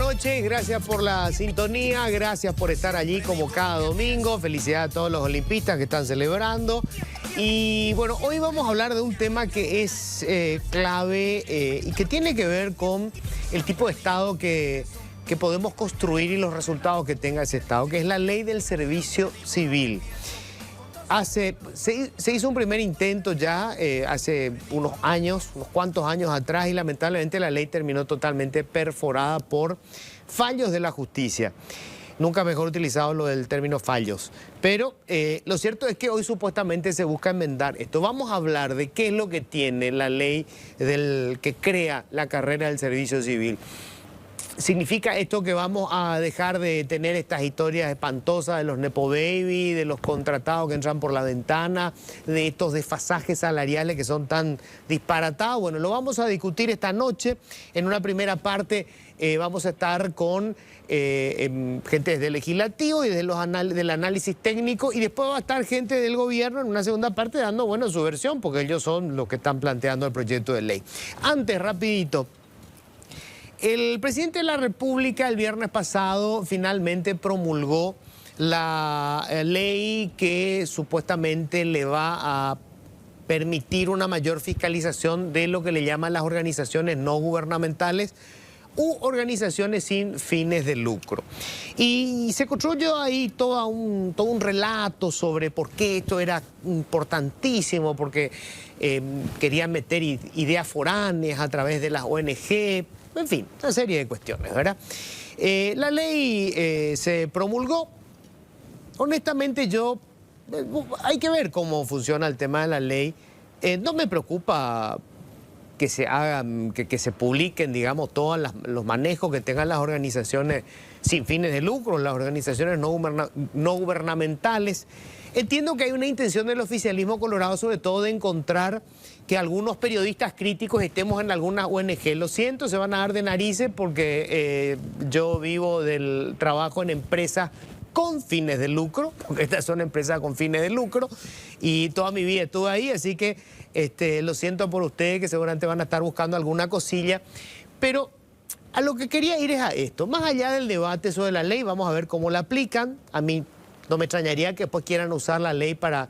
noches, gracias por la sintonía, gracias por estar allí como cada domingo. Felicidades a todos los olimpistas que están celebrando. Y bueno, hoy vamos a hablar de un tema que es clave y que tiene que ver con el tipo de Estado que podemos construir y los resultados que tenga ese Estado, que es la ley del servicio civil. Se hizo un primer intento ya hace unos cuantos años atrás, y lamentablemente la ley terminó totalmente perforada por fallos de la justicia. Nunca mejor utilizado lo del término fallos. Pero lo cierto es que hoy supuestamente se busca enmendar esto. Vamos a hablar de qué es lo que tiene la ley que crea la carrera del servicio civil. ¿Significa esto que vamos a dejar de tener estas historias espantosas de los nepo baby, de los contratados que entran por la ventana, de estos desfasajes salariales que son tan disparatados? Bueno, lo vamos a discutir esta noche. En una primera parte vamos a estar con gente del legislativo y del análisis técnico, y después va a estar gente del gobierno en una segunda parte dando, bueno, su versión, porque ellos son los que están planteando el proyecto de ley. Antes, rapidito. El presidente de la República el viernes pasado finalmente promulgó la ley que supuestamente le va a permitir una mayor fiscalización de lo que le llaman las organizaciones no gubernamentales u organizaciones sin fines de lucro. Y se construyó ahí todo un relato sobre por qué esto era importantísimo, porque querían meter ideas foráneas a través de las ONG. En fin, una serie de cuestiones, ¿verdad? La ley se promulgó. Honestamente hay que ver cómo funciona el tema de la ley. No me preocupa que se hagan, que se publiquen, digamos, todos los manejos que tengan las organizaciones sin fines de lucro, las organizaciones no gubernamentales. Entiendo que hay una intención del oficialismo colorado, sobre todo de encontrar que algunos periodistas críticos estemos en alguna ONG. Lo siento, se van a dar de narices porque yo vivo del trabajo en empresas con fines de lucro, porque estas son empresas con fines de lucro, y toda mi vida estuve ahí, así que lo siento por ustedes que seguramente van a estar buscando alguna cosilla, pero a lo que quería ir es a esto. Más allá del debate sobre la ley, vamos a ver cómo la aplican. A mí no me extrañaría que después quieran usar la ley para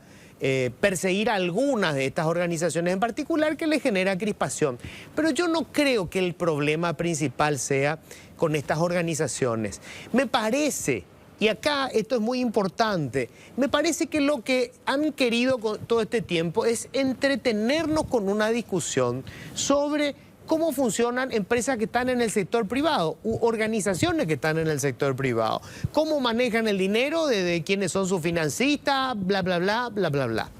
perseguir a algunas de estas organizaciones en particular que les genera crispación. Pero yo no creo que el problema principal sea con estas organizaciones. Me parece, y acá esto es muy importante, me parece que lo que han querido con todo este tiempo es entretenernos con una discusión sobre cómo funcionan empresas que están en el sector privado u organizaciones que están en el sector privado. Cómo manejan el dinero, de quiénes son sus financistas, bla, bla, bla, bla, bla, bla.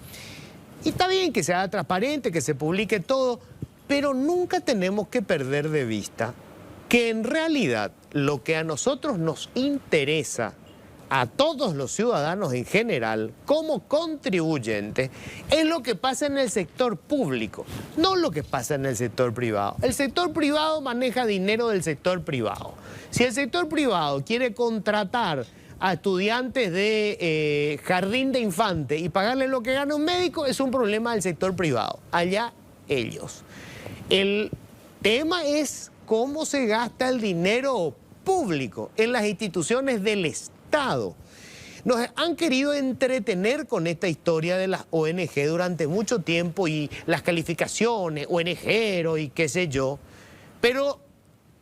Y está bien que sea transparente, que se publique todo, pero nunca tenemos que perder de vista que en realidad lo que a nosotros nos interesa, a todos los ciudadanos en general, como contribuyentes, es lo que pasa en el sector público, no lo que pasa en el sector privado. El sector privado maneja dinero del sector privado. Si el sector privado quiere contratar a estudiantes de jardín de infante y pagarle lo que gana un médico, es un problema del sector privado. Allá ellos. El tema es cómo se gasta el dinero público en las instituciones del Estado. Nos han querido entretener con esta historia de las ONG durante mucho tiempo y las calificaciones, ONGero y qué sé yo, pero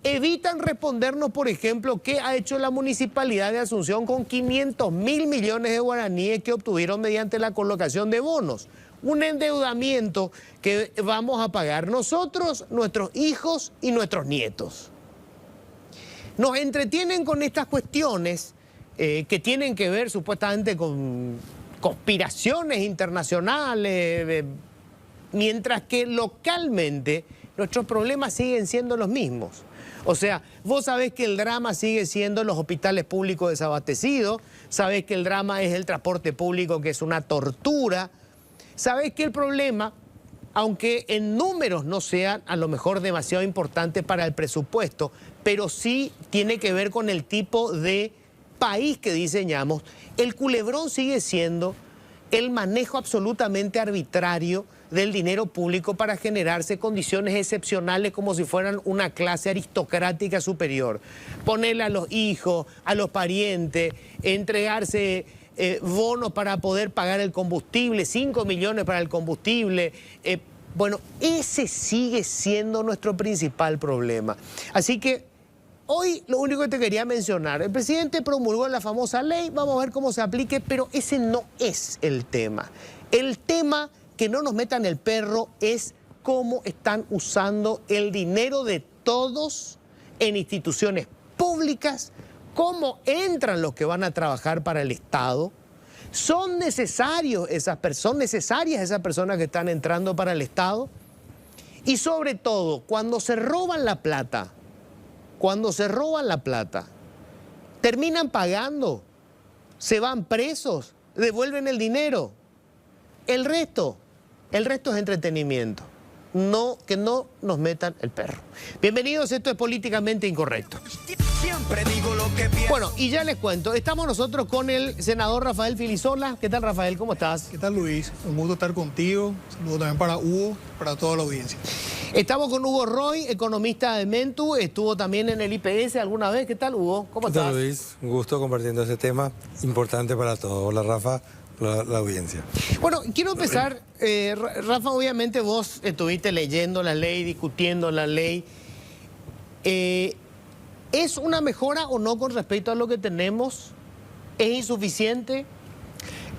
evitan respondernos, por ejemplo, qué ha hecho la Municipalidad de Asunción con 500.000 millones de guaraníes que obtuvieron mediante la colocación de bonos. Un endeudamiento que vamos a pagar nosotros, nuestros hijos y nuestros nietos. Nos entretienen con estas cuestiones que tienen que ver supuestamente con conspiraciones internacionales, mientras que localmente nuestros problemas siguen siendo los mismos. O sea, vos sabés que el drama sigue siendo los hospitales públicos desabastecidos, sabés que el drama es el transporte público, que es una tortura, sabés que el problema, aunque en números no sean a lo mejor demasiado importantes para el presupuesto, pero sí tiene que ver con el tipo de país que diseñamos, el culebrón sigue siendo el manejo absolutamente arbitrario del dinero público para generarse condiciones excepcionales como si fueran una clase aristocrática superior. Ponerle a los hijos, a los parientes, entregarse bonos para poder pagar el combustible, 5 millones para el combustible. Bueno, ese sigue siendo nuestro principal problema. Así que hoy lo único que te quería mencionar, el presidente promulgó la famosa ley, vamos a ver cómo se aplique, pero ese no es el tema. El tema que no nos metan el perro es cómo están usando el dinero de todos en instituciones públicas, cómo entran los que van a trabajar para el Estado. ¿Son necesarias esas personas que están entrando para el Estado? Y sobre todo, cuando se roban la plata, terminan pagando, se van presos, devuelven el dinero. El resto es entretenimiento. Que no nos metan el perro. Bienvenidos, esto es Políticamente Incorrecto. Siempre digo lo que pienso. Bueno, y ya les cuento, estamos nosotros con el senador Rafael Filisola. ¿Qué tal, Rafael? ¿Cómo estás? ¿Qué tal, Luis? Un gusto estar contigo. Un saludo también para Hugo, para toda la audiencia. Estamos con Hugo Roy, economista de Mentu, estuvo también en el IPS alguna vez. ¿Qué tal, Hugo? ¿Cómo estás? ¿Qué tal, Luis? Un gusto compartiendo este tema importante para todos. Hola, Rafa, la audiencia. Bueno, quiero empezar, Rafa, obviamente vos estuviste leyendo la ley, discutiendo la ley. ¿Es una mejora o no con respecto a lo que tenemos? ¿Es insuficiente?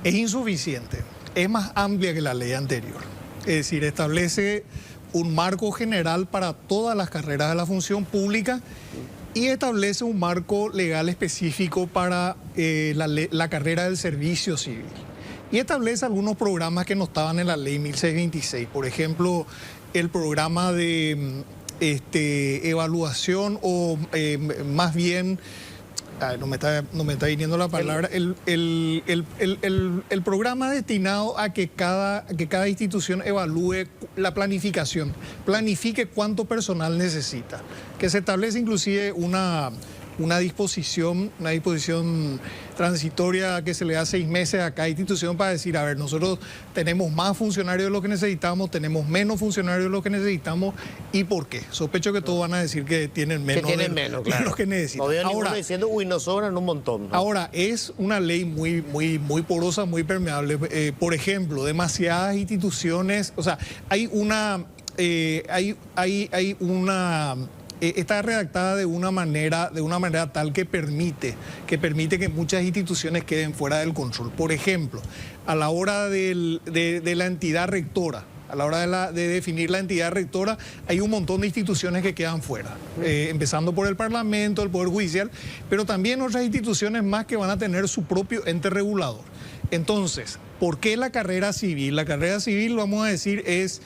Es insuficiente. Es más amplia que la ley anterior. Es decir, establece un marco general para todas las carreras de la función pública y establece un marco legal específico para la carrera del servicio civil. Y establece algunos programas que no estaban en la ley 1626. Por ejemplo, el programa de evaluación o más bien, no me está viniendo la palabra, el programa destinado a que cada institución evalúe la planificación, planifique cuánto personal necesita, que se establece inclusive una disposición transitoria que se le da 6 meses a cada institución para decir, a ver, nosotros tenemos más funcionarios de lo que necesitamos, tenemos menos funcionarios de lo que necesitamos, ¿y por qué? Sospecho que todos van a decir que tienen menos, claro, de lo que necesitan. No veo ninguno diciendo, uy, nos sobran un montón, ¿no? Ahora, es una ley muy porosa, muy permeable. Por ejemplo, demasiadas instituciones, o sea, está redactada de una manera tal que permite que muchas instituciones queden fuera del control. Por ejemplo, a la hora de la entidad rectora, a la hora de definir la entidad rectora, hay un montón de instituciones que quedan fuera, empezando por el Parlamento, el Poder Judicial, pero también otras instituciones más que van a tener su propio ente regulador. Entonces, ¿por qué la carrera civil? La carrera civil, vamos a decir, es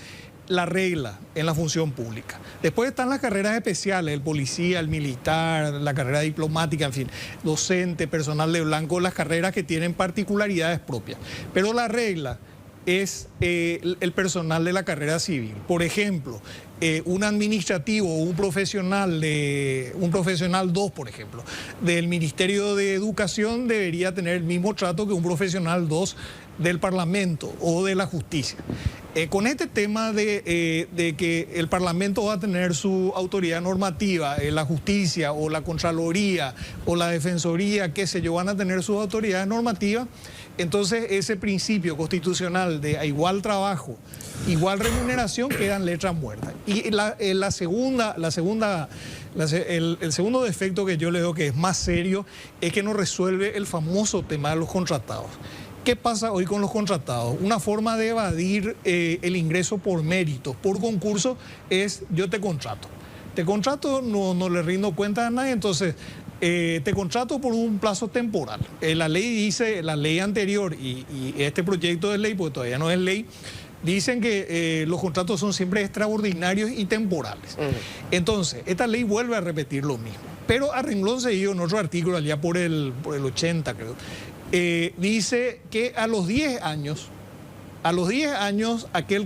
la regla en la función pública. Después están las carreras especiales, el policía, el militar, la carrera diplomática, en fin, docente, personal de blanco, las carreras que tienen particularidades propias. Pero la regla es el personal de la carrera civil. Por ejemplo, un administrativo o un profesional 2, por ejemplo, del Ministerio de Educación debería tener el mismo trato que un profesional 2 del Parlamento o de la Justicia. Con este tema de que el Parlamento va a tener su autoridad normativa, la Justicia o la Contraloría o la Defensoría, qué sé yo, van a tener sus autoridades normativas, entonces ese principio constitucional de a igual trabajo, igual remuneración, quedan letras muertas. Y el segundo defecto que yo le veo que es más serio es que no resuelve el famoso tema de los contratados. ¿Qué pasa hoy con los contratados? Una forma de evadir el ingreso por méritos, por concurso, es yo te contrato. Te contrato, no le rindo cuenta a nadie, entonces te contrato por un plazo temporal. La ley dice, la ley anterior y este proyecto de ley, porque todavía no es ley, dicen que los contratos son siempre extraordinarios y temporales. Entonces, esta ley vuelve a repetir lo mismo. Pero a renglón seguido, en otro artículo, allá por el 80, creo, dice que a los 10 años, el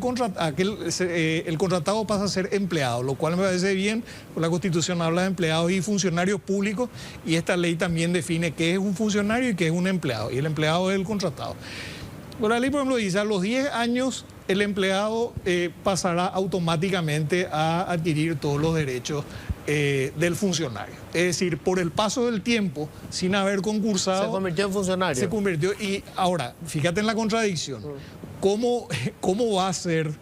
contratado pasa a ser empleado, lo cual me parece bien, porque la Constitución habla de empleados y funcionarios públicos, y esta ley también define qué es un funcionario y qué es un empleado, y el empleado es el contratado. Bueno, la ley, por ejemplo, dice a los 10 años el empleado pasará automáticamente a adquirir todos los derechos del funcionario. Es decir, por el paso del tiempo, sin haber concursado... Se convirtió en funcionario. Se convirtió. Y ahora, fíjate en la contradicción. ¿Cómo va a ser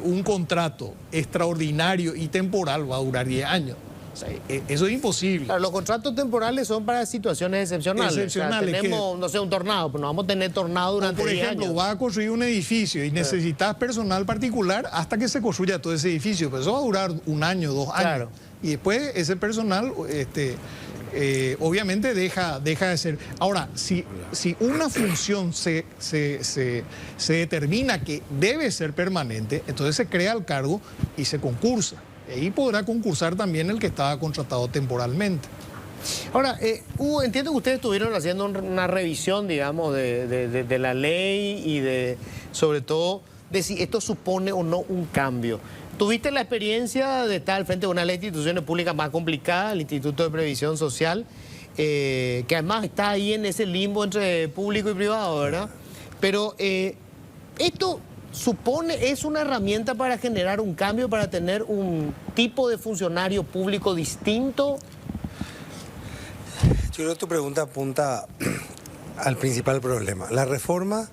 un contrato extraordinario y temporal? Va a durar 10 años. O sea, eso es imposible. Claro, los contratos temporales son para situaciones excepcionales. Excepcionales. O sea, tenemos, no sé, un tornado, pues no vamos a tener tornado durante 10 años. Por ejemplo, vas a construir un edificio y necesitas personal particular hasta que se construya todo ese edificio. Pero eso va a durar 1 año, 2 años. Claro. Y después ese personal, obviamente, deja de ser. Ahora, si una función se determina que debe ser permanente, entonces se crea el cargo y se concursa. Ahí podrá concursar también el que estaba contratado temporalmente. Ahora, Hugo, entiendo que ustedes estuvieron haciendo una revisión, digamos, de la ley y sobre todo, de si esto supone o no un cambio. ¿Tuviste la experiencia de estar al frente de una ley de instituciones públicas más complicada, el Instituto de Previsión Social, que además está ahí en ese limbo entre público y privado, ¿verdad? Pero esto es una herramienta para generar un cambio, para tener un tipo de funcionario público distinto. Yo creo que tu pregunta apunta al principal problema. La reforma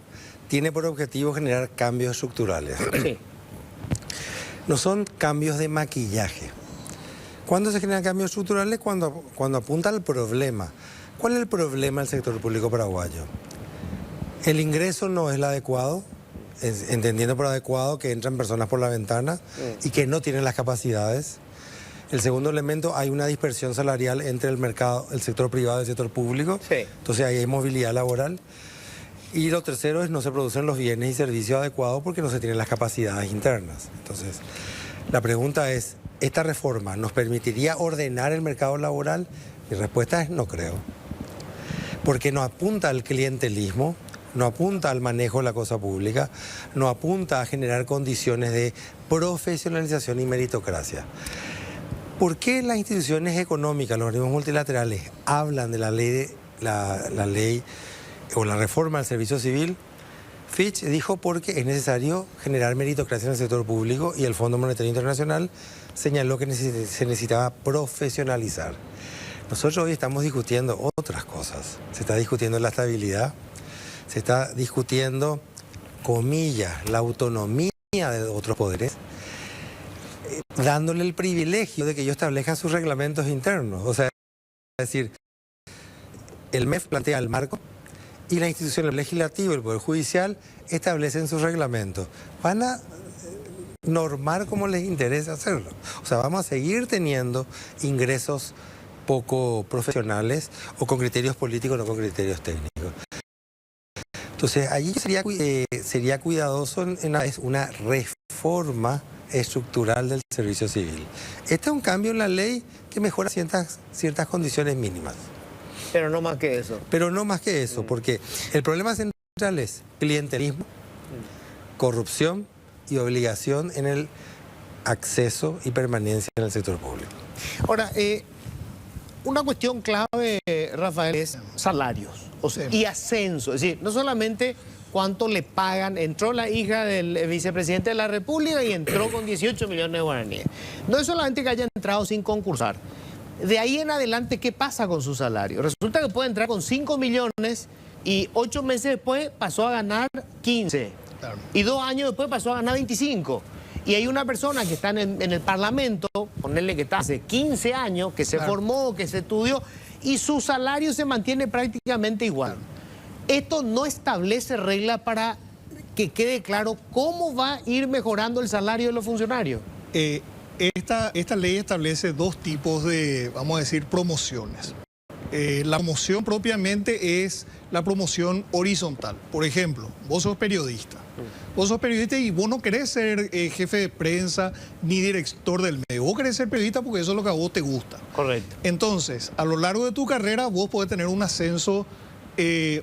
tiene por objetivo generar cambios estructurales. Sí. No son cambios de maquillaje. ¿Cuándo se generan cambios estructurales? Cuando apunta al problema. ¿Cuál es el problema del sector público paraguayo? El ingreso no es el adecuado, entendiendo por adecuado que entran personas por la ventana y que no tienen las capacidades. El segundo elemento, hay una dispersión salarial entre el mercado, el sector privado y el sector público. Sí. Entonces ahí hay movilidad laboral. Y lo tercero es no se producen los bienes y servicios adecuados porque no se tienen las capacidades internas. Entonces, la pregunta es, ¿esta reforma nos permitiría ordenar el mercado laboral? Mi respuesta es no creo. Porque no apunta al clientelismo, no apunta al manejo de la cosa pública, no apunta a generar condiciones de profesionalización y meritocracia. ¿Por qué las instituciones económicas, los organismos multilaterales, hablan de la ley o la reforma del servicio civil? Fitch dijo porque es necesario generar meritocracia en el sector público y el Fondo Monetario Internacional señaló que se necesitaba profesionalizar. Nosotros hoy estamos discutiendo otras cosas. Se está discutiendo la estabilidad, se está discutiendo, comillas, la autonomía de otros poderes, dándole el privilegio de que ellos establezcan sus reglamentos internos. O sea, es decir, el MEF plantea el marco y la institución legislativa y el Poder Judicial establecen sus reglamentos. Van a normar como les interesa hacerlo. O sea, vamos a seguir teniendo ingresos poco profesionales o con criterios políticos, no con criterios técnicos. Entonces, allí sería cuidadoso en una reforma estructural del servicio civil. Este es un cambio en la ley que mejora ciertas condiciones mínimas. Pero no más que eso. Pero no más que eso, porque el problema central es clientelismo, corrupción y obligación en el acceso y permanencia en el sector público. Ahora, una cuestión clave, Rafael, es salarios y ascenso. Es decir, no solamente cuánto le pagan. Entró la hija del vicepresidente de la República y entró con 18 millones de guaraníes. No es solamente que haya entrado sin concursar. De ahí en adelante, ¿qué pasa con su salario? Resulta que puede entrar con 5 millones y 8 meses después pasó a ganar 15. Claro. Y 2 años después pasó a ganar 25. Y hay una persona que está en el Parlamento, ponerle que está hace 15 años, que se formó, que se estudió, y su salario se mantiene prácticamente igual. Esto no establece regla para que quede claro cómo va a ir mejorando el salario de los funcionarios. Esta ley establece 2 tipos de, vamos a decir, promociones. La promoción propiamente es la promoción horizontal. Por ejemplo, vos sos periodista. Vos sos periodista y vos no querés ser jefe de prensa ni director del medio. Vos querés ser periodista porque eso es lo que a vos te gusta. Correcto. Entonces, a lo largo de tu carrera vos podés tener un ascenso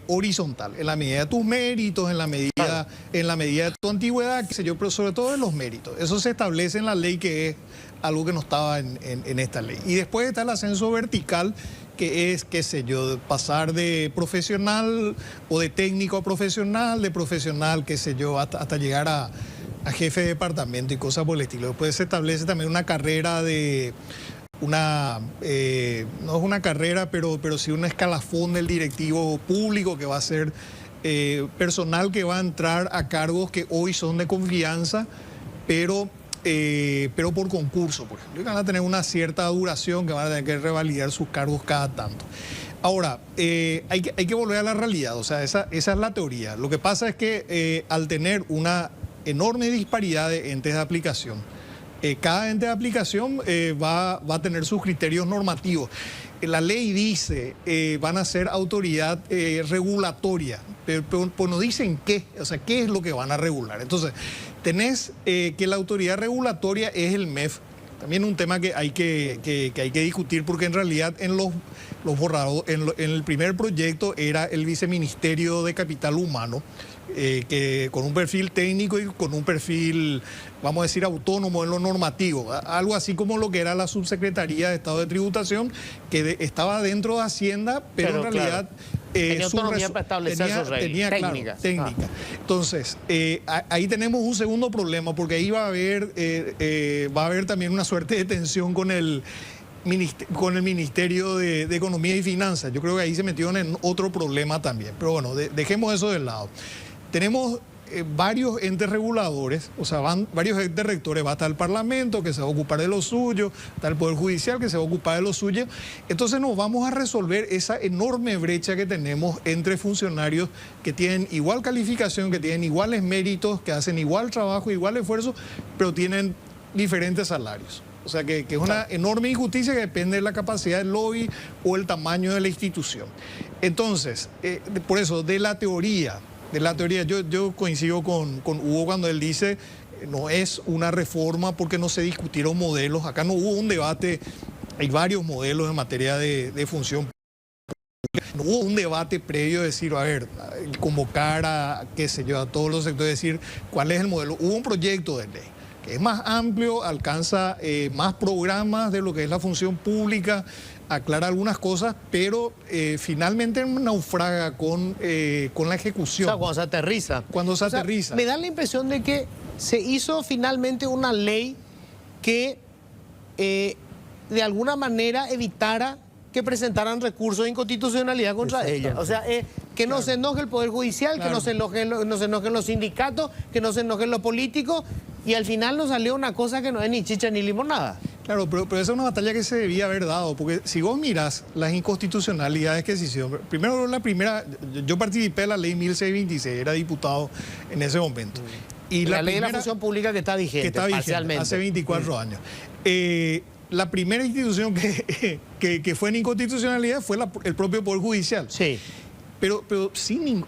horizontal, en la medida de tus méritos, en la medida de tu antigüedad, qué sé yo, pero sobre todo en los méritos. Eso se establece en la ley que es algo que no estaba en esta ley. Y después está el ascenso vertical, que es, qué sé yo, pasar de profesional o de técnico a profesional, de profesional, qué sé yo, hasta llegar a jefe de departamento y cosas por el estilo. Después se establece también una carrera de no es una carrera, pero sí un escalafón del directivo público que va a ser personal que va a entrar a cargos que hoy son de confianza, pero por concurso, por ejemplo, y van a tener una cierta duración, que van a tener que revalidar sus cargos cada tanto. Ahora, hay que volver a la realidad, o sea, esa es la teoría. Lo que pasa es que al tener una enorme disparidad de entes de aplicación, cada ente de aplicación va a tener sus criterios normativos. La ley dice van a ser autoridad regulatoria, pero no dicen qué, o sea, qué es lo que van a regular. Entonces, tenés que la autoridad regulatoria es el MEF. También un tema que hay que discutir, porque en realidad en los borrados, en el primer proyecto era el Viceministerio de Capital Humano, que con un perfil técnico y con un perfil, vamos a decir, autónomo en lo normativo, algo así como lo que era la Subsecretaría de Estado de Tributación, que estaba dentro de Hacienda, pero en realidad... Claro. Tenía autonomía para establecer sus reglas técnicas. Claro, técnica. Entonces, ahí tenemos un segundo problema, porque ahí va a haber también una suerte de tensión con el Ministerio de Economía y Finanzas. Yo creo que ahí se metieron en otro problema también. Pero bueno, dejemos eso de lado. Tenemos varios entes reguladores, o sea, varios entes rectores. Va a estar el Parlamento, que se va a ocupar de lo suyo, está el Poder Judicial, que se va a ocupar de lo suyo. Entonces nos vamos a resolver esa enorme brecha que tenemos entre funcionarios que tienen igual calificación, que tienen iguales méritos, que hacen igual trabajo, igual esfuerzo, pero tienen diferentes salarios. O sea, que es una enorme injusticia que depende de la capacidad del lobby o el tamaño de la institución. Entonces, por eso, de la teoría, yo coincido con Hugo cuando él dice no es una reforma porque no se discutieron modelos. Acá no hubo un debate, hay varios modelos en materia de función pública. No hubo un debate previo de decir, a ver, convocar a, qué sé yo, a todos los sectores, decir cuál es el modelo. Hubo un proyecto de ley que es más amplio, alcanza más programas de lo que es la función pública, aclara algunas cosas, pero finalmente naufraga con la ejecución. O sea, cuando se aterriza. Cuando se aterriza. Me da la impresión de que se hizo finalmente una ley que de alguna manera evitara que presentaran recursos de inconstitucionalidad contra ella. O sea, que no se enoje el Poder Judicial, que no se enojen los sindicatos, que no se enojen los políticos, y al final nos salió una cosa que no es ni chicha ni limonada. Claro, pero esa es una batalla que se debía haber dado, porque si vos mirás las inconstitucionalidades que se hicieron, primero yo participé de la ley 1626, era diputado en ese momento. Y la ley de la función pública que está vigente, parcialmente. Hace 24 años. La primera institución que fue en inconstitucionalidad fue el propio Poder Judicial. Sí. Pero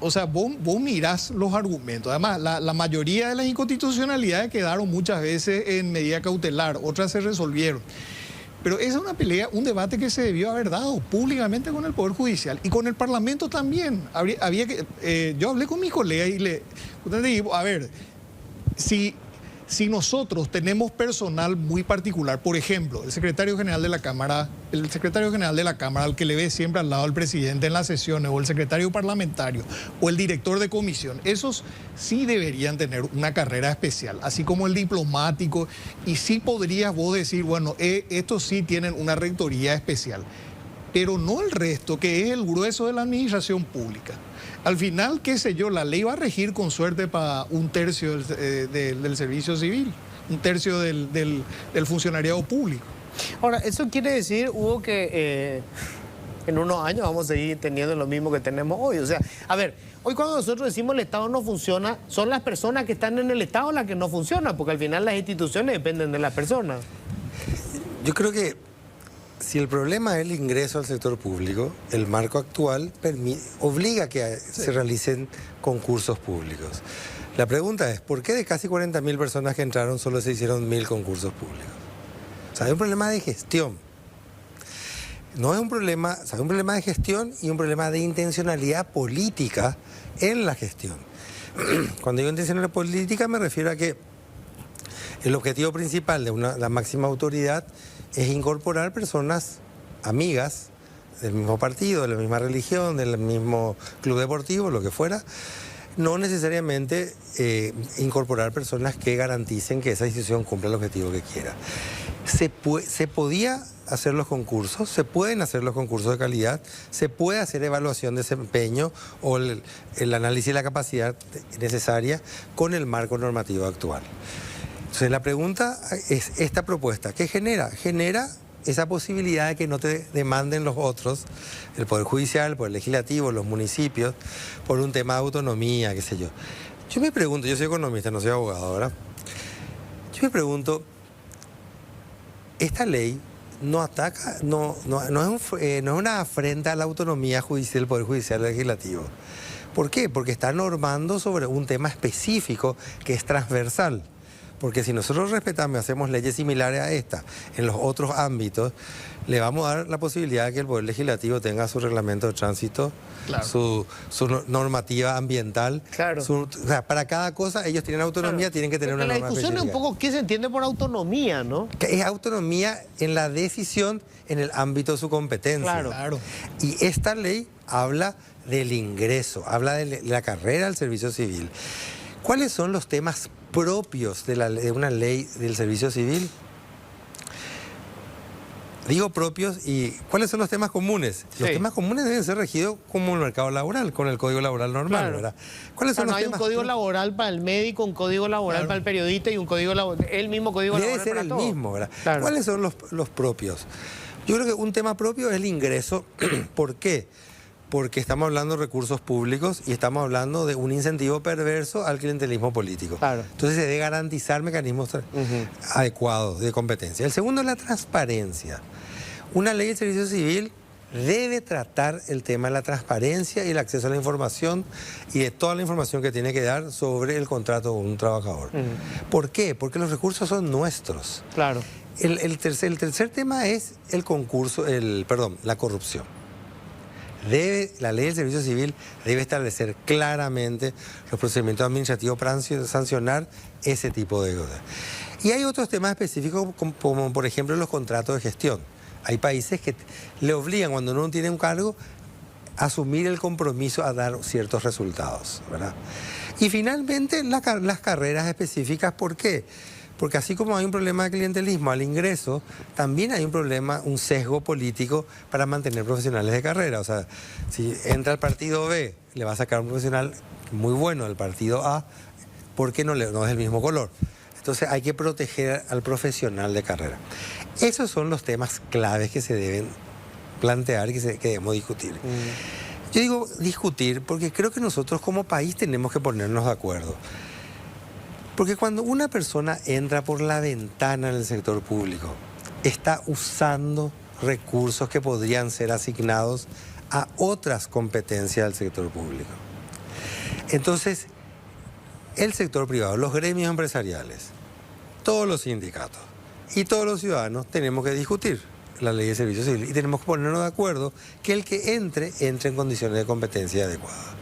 o sea, vos mirás los argumentos. Además, la mayoría de las inconstitucionalidades quedaron muchas veces en medida cautelar, otras se resolvieron. Pero esa es una pelea, un debate que se debió haber dado públicamente con el Poder Judicial y con el Parlamento también. Yo hablé con mi colega y le digo, a ver, si nosotros tenemos personal muy particular, por ejemplo, el secretario general de la Cámara al que le ve siempre al lado del presidente en las sesiones, o el secretario parlamentario, o el director de comisión, esos sí deberían tener una carrera especial, así como el diplomático, y sí podrías vos decir, bueno, estos sí tienen una rectoría especial, pero no el resto, que es el grueso de la administración pública. Al final, qué sé yo, la ley va a regir con suerte para un tercio del servicio civil, un tercio del funcionariado público. Ahora, eso quiere decir, Hugo, que en unos años vamos a seguir teniendo lo mismo que tenemos hoy. O sea, a ver, hoy cuando nosotros decimos el Estado no funciona, son las personas que están en el Estado las que no funcionan, porque al final las instituciones dependen de las personas. Yo creo que si el problema es el ingreso al sector público, el marco actual obliga a que se realicen concursos públicos. La pregunta es, ¿por qué de casi 40.000 personas que entraron solo se hicieron 1.000 concursos públicos? O sea, hay un problema de gestión. No es un problema, o sea, hay un problema de gestión y un problema de intencionalidad política en la gestión. Cuando digo intencionalidad política me refiero a que El objetivo principal de la máxima autoridad es incorporar personas amigas del mismo partido, de la misma religión, del mismo club deportivo, lo que fuera. No necesariamente incorporar personas que garanticen que esa institución cumpla el objetivo que quiera. Se podía hacer los concursos, se pueden hacer los concursos de calidad, se puede hacer evaluación de desempeño o el análisis de la capacidad necesaria con el marco normativo actual. Entonces la pregunta es, ¿esta propuesta qué genera? Genera esa posibilidad de que no te demanden los otros, el Poder Judicial, el Poder Legislativo, los municipios, por un tema de autonomía, qué sé yo. Yo me pregunto, yo soy economista, no soy abogado, ¿verdad? Yo me pregunto, esta ley no ataca, no es una afrenta a la autonomía judicial del Poder Judicial y Legislativo. ¿Por qué? Porque está normando sobre un tema específico que es transversal. Porque si nosotros respetamos y hacemos leyes similares a esta en los otros ámbitos, le vamos a dar la posibilidad de que el Poder Legislativo tenga su reglamento de tránsito, claro, su normativa ambiental. Claro. O sea, para cada cosa ellos tienen autonomía, claro, tienen que tener una norma específica. La discusión es un poco qué se entiende por autonomía, ¿no? Que es autonomía en la decisión en el ámbito de su competencia. Claro. Claro. Y esta ley habla del ingreso, habla de la carrera al servicio civil. ¿Cuáles son los temas propios de una ley del servicio civil? Digo propios, ¿y cuáles son los temas comunes? Los temas comunes deben ser regidos como el mercado laboral, con el Código Laboral normal, claro, ¿verdad? ¿Cuáles son los hay temas? Un código laboral para el médico, un código laboral, claro, para el periodista y un código laboral, el mismo código debe laboral ser para el todos. mismo, ¿verdad? Claro. ¿Cuáles son los propios? Yo creo que un tema propio es el ingreso. ¿Por qué? Porque estamos hablando de recursos públicos y estamos hablando de un incentivo perverso al clientelismo político. Claro. Entonces se debe garantizar mecanismos adecuados de competencia. El segundo es la transparencia. Una ley de servicio civil debe tratar el tema de la transparencia y el acceso a la información y de toda la información que tiene que dar sobre el contrato de un trabajador. ¿Por qué? Porque los recursos son nuestros. Claro. El tercer tema es la corrupción. La ley del servicio civil debe establecer claramente los procedimientos administrativos para sancionar ese tipo de deuda. Y hay otros temas específicos como por ejemplo los contratos de gestión. Hay países que le obligan cuando uno tiene un cargo a asumir el compromiso a dar ciertos resultados, ¿verdad? Y finalmente las carreras específicas, ¿por qué? Porque así como hay un problema de clientelismo al ingreso, también hay un sesgo político para mantener profesionales de carrera. O sea, si entra al partido B, le va a sacar un profesional muy bueno del partido A, porque no es del mismo color. Entonces hay que proteger al profesional de carrera. Esos son los temas claves que se deben plantear y que debemos discutir. Yo digo discutir porque creo que nosotros como país tenemos que ponernos de acuerdo. Porque cuando una persona entra por la ventana en el sector público, está usando recursos que podrían ser asignados a otras competencias del sector público. Entonces, el sector privado, los gremios empresariales, todos los sindicatos y todos los ciudadanos tenemos que discutir la ley de servicio civil y tenemos que ponernos de acuerdo que el que entre en condiciones de competencia adecuada.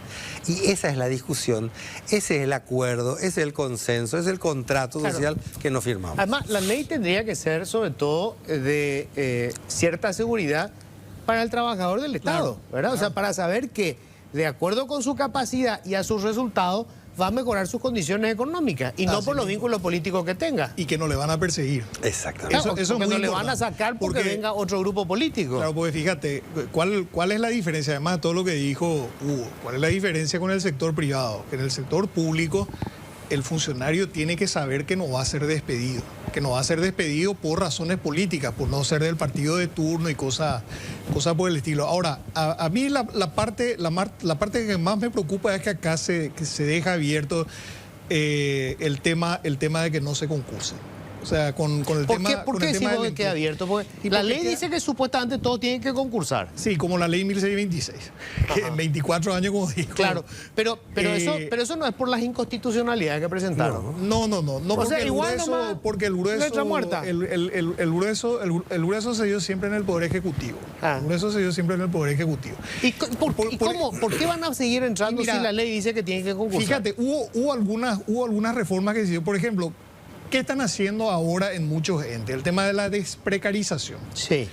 Y esa es la discusión, ese es el acuerdo, ese es el consenso, ese es el contrato social que nos firmamos. Además, la ley tendría que ser sobre todo de cierta seguridad para el trabajador del Estado, ¿verdad? Claro. O sea, para saber que de acuerdo con su capacidad y a sus resultados va a mejorar sus condiciones económicas y no por los vínculos políticos que tenga. Y que no le van a perseguir. Exactamente. Claro, eso es muy no le van a sacar porque venga otro grupo político. Claro, porque fíjate, ¿cuál es la diferencia? Además de todo lo que dijo Hugo, ¿cuál es la diferencia con el sector privado? Que en el sector público el funcionario tiene que saber que no va a ser despedido. Que no va a ser despedido por razones políticas, por no ser del partido de turno y cosas por el estilo. Ahora, a mí la parte que más me preocupa es que acá se deja abierto el tema de que no se concurse. O sea, con el tema... ¿Por qué decimos que queda abierto? Porque la ley dice que supuestamente todos tienen que concursar. Sí, como la ley 1626, que en 24 años, como dijo. Claro, pero eso no es por las inconstitucionalidades que presentaron. No, porque el grueso... Letra muerta. El grueso se dio siempre en el Poder Ejecutivo. El grueso se dio siempre en el Poder Ejecutivo. ¿Y por qué van a seguir entrando si la ley dice que tienen que concursar? Fíjate, hubo algunas reformas que se dio, por ejemplo... ¿Qué están haciendo ahora en muchos entes? El tema de la desprecarización. Sí.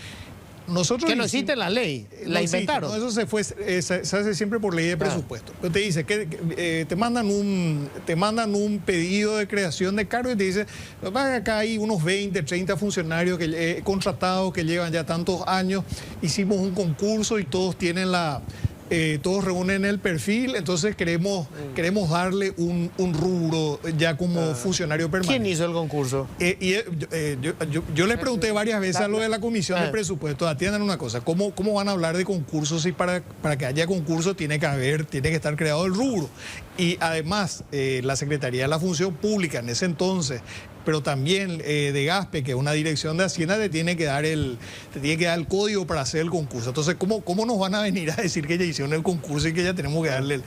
Nosotros Que no existe la ley, la inventaron. No, eso se hace siempre por ley de presupuesto. Pero te dice que te mandan un pedido de creación de cargo y te dice, acá hay unos 20, 30 funcionarios que contratados que llevan ya tantos años, hicimos un concurso y todos tienen todos reúnen el perfil, entonces queremos darle un rubro ya como funcionario permanente. ¿Quién hizo el concurso? Yo les pregunté varias veces a lo de la comisión de presupuesto, atiendan una cosa, ¿cómo van a hablar de concursos si para que haya concurso tiene que estar creado el rubro? Y además, la Secretaría de la Función Pública en ese entonces, pero también de GASPE, que es una dirección de Hacienda, te tiene que dar el código para hacer el concurso. Entonces, ¿cómo nos van a venir a decir que ya hicieron el concurso y que ya tenemos que darle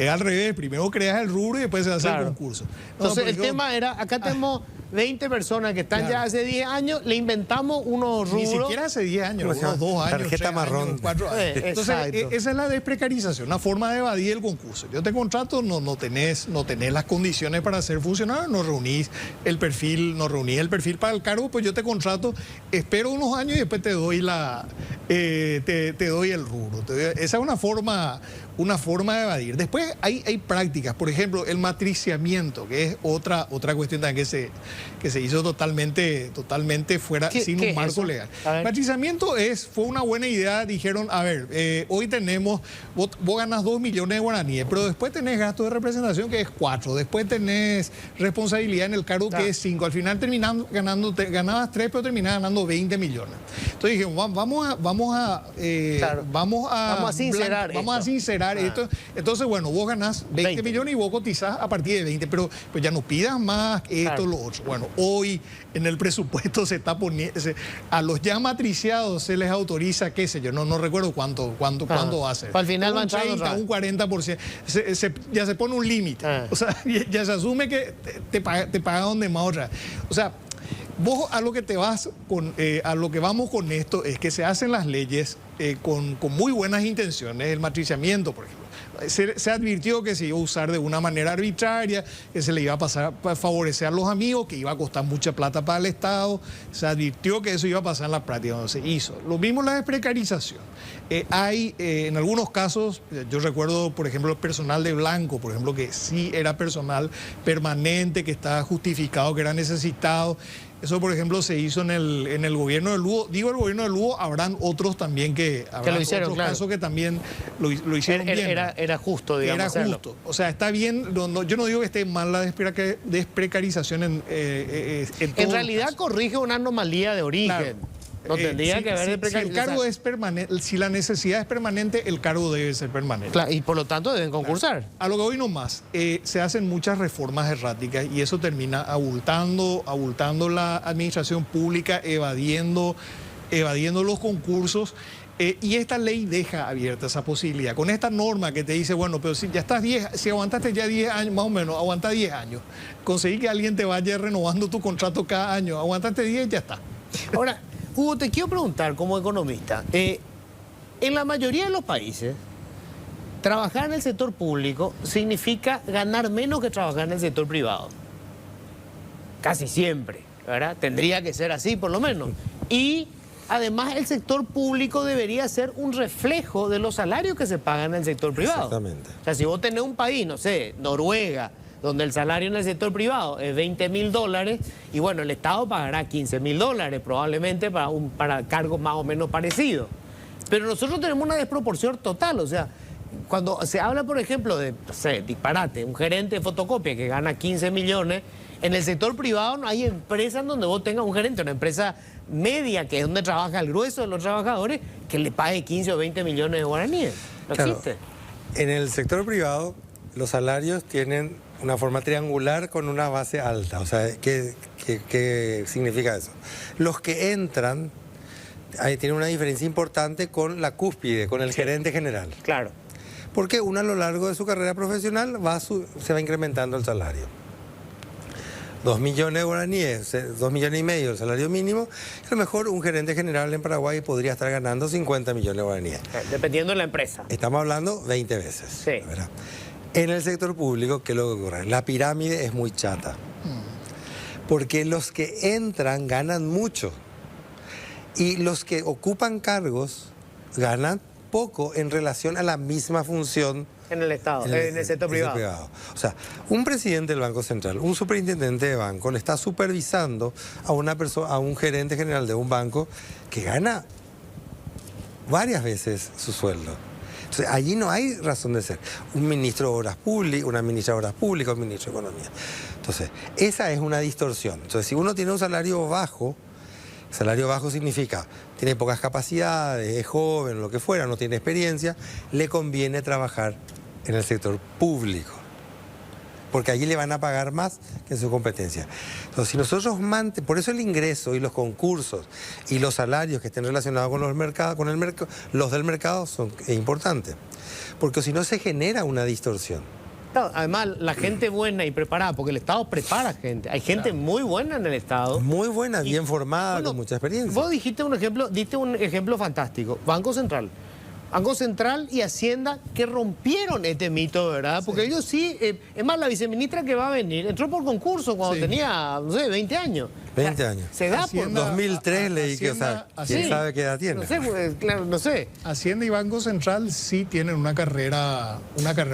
al revés? Primero creas el rubro y después se hace el concurso. Entonces, el tema era, acá tenemos 20 personas que están ya hace 10 años, le inventamos unos rubros. Ni siquiera hace 10 años, unos 2 años, tarjeta marrón. Años, 4 años. Entonces, esa es la desprecarización, una forma de evadir el concurso. Yo te contrato, no tenés las condiciones para ser funcionario, no reunís el perfil para el cargo, pues yo te contrato, espero unos años y después te doy te doy el rubro. Esa es una forma de evadir. Después hay prácticas, por ejemplo, el matriciamiento, que es otra cuestión también que se hizo totalmente fuera, sin un marco legal. Matriciamiento fue una buena idea, dijeron, a ver, hoy tenemos, vos ganas 2 millones de guaraníes, pero después tenés gasto de representación que es 4, después tenés responsabilidad en el cargo que es 5, al final ganabas 3, pero terminabas ganando 20 millones. Entonces dijimos, vamos a sincerar esto. Entonces, bueno, vos ganás 20 millones y vos cotizás a partir de 20, pero pues ya no pidas más esto, lo otro. Bueno, hoy en el presupuesto se está poniendo, a los ya matriciados se les autoriza, qué sé yo, no recuerdo cuánto va a ser. Al final un 30, un 40%. Ya se pone un límite. O sea, ya se asume que te pagan de más otra. O sea, vos a lo que vamos con esto es que se hacen las leyes con muy buenas intenciones. El matriciamiento, por ejemplo, se advirtió que se iba a usar de una manera arbitraria, que se le iba a pasar para favorecer a los amigos, que iba a costar mucha plata para el Estado. Se advirtió que eso iba a pasar en la práctica, no se hizo. Lo mismo la desprecarización. Hay en algunos casos, yo recuerdo, por ejemplo, el personal de Blanco, por ejemplo, que sí era personal permanente, que estaba justificado, que era necesitado. Eso, por ejemplo, se hizo en el gobierno de Lugo. Digo el gobierno de Lugo, habrán otros también que lo hicieron, otros casos que también lo hicieron bien. Era justo, digamos. Era justo. O sea, está bien. Yo no digo que esté mal la desprecarización en En realidad corrige una anomalía de origen. Claro. No tendría que haber si el cargo es permanente, si la necesidad es permanente, el cargo debe ser permanente. Claro, y por lo tanto deben concursar. A lo que hoy nomás, se hacen muchas reformas erráticas y eso termina abultando la administración pública, evadiendo los concursos. Y esta ley deja abierta esa posibilidad. Con esta norma que te dice, bueno, pero si ya estás si aguantaste ya 10 años, más o menos, aguanta 10 años. Conseguí que alguien te vaya renovando tu contrato cada año. Aguantaste 10, ya está. Ahora, Hugo, te quiero preguntar como economista, en la mayoría de los países, trabajar en el sector público significa ganar menos que trabajar en el sector privado. Casi siempre, ¿verdad? Tendría que ser así, por lo menos. Y además el sector público debería ser un reflejo de los salarios que se pagan en el sector privado. Exactamente. O sea, si vos tenés un país, no sé, Noruega, donde el salario en el sector privado es $20.000 y bueno, el Estado pagará $15.000 probablemente para cargos más o menos parecidos. Pero nosotros tenemos una desproporción total, o sea, cuando se habla, por ejemplo, de, no sé, disparate, un gerente de fotocopia que gana 15 millones, en el sector privado no hay empresas donde vos tengas un gerente, una empresa media, que es donde trabaja el grueso de los trabajadores, que le pague 15 o 20 millones de guaraníes. No existe. En el sector privado, los salarios tienen una forma triangular con una base alta. O sea, ¿qué significa eso? Los que entran tienen una diferencia importante con la cúspide, con el gerente general. Claro. Porque uno a lo largo de su carrera profesional se va incrementando el salario. 2 millones de guaraníes, 2 millones y medio el salario mínimo, a lo mejor un gerente general en Paraguay podría estar ganando 50 millones de guaraníes. Dependiendo de la empresa. Estamos hablando 20 veces. Sí. ¿Verdad? En el sector público, ¿qué es lo que ocurre? La pirámide es muy chata. Porque los que entran ganan mucho y los que ocupan cargos ganan poco en relación a la misma función En el Estado, en el sector privado. O sea, un presidente del Banco Central, un superintendente de banco, le está supervisando a una persona, a un gerente general de un banco que gana varias veces su sueldo. Entonces, allí no hay razón de ser. Un ministro de Obras Públicas, una ministra de Obras Públicas, un ministro de Economía. Entonces, esa es una distorsión. Entonces, si uno tiene un salario bajo significa, tiene pocas capacidades, es joven, lo que fuera, no tiene experiencia, le conviene trabajar en el sector público. Porque allí le van a pagar más que en su competencia. Entonces, si nosotros por eso el ingreso y los concursos y los salarios que estén relacionados con los los del mercado es importante. Porque si no se genera una distorsión. Claro, además, la gente buena y preparada, porque el Estado prepara gente. Hay gente muy buena en el Estado. Muy buena, bien formada, bueno, con mucha experiencia. Vos diste un ejemplo fantástico. Banco Central. Banco Central y Hacienda que rompieron este mito, ¿verdad? Porque ellos sí, es más, la viceministra que va a venir entró por concurso cuando tenía, no sé, 20 años. 20 años. Se da Hacienda, por... 2003 leí que, o sea, ¿quién sabe qué edad tiene? No sé, pues, claro, no sé. Hacienda y Banco Central sí tienen una carrera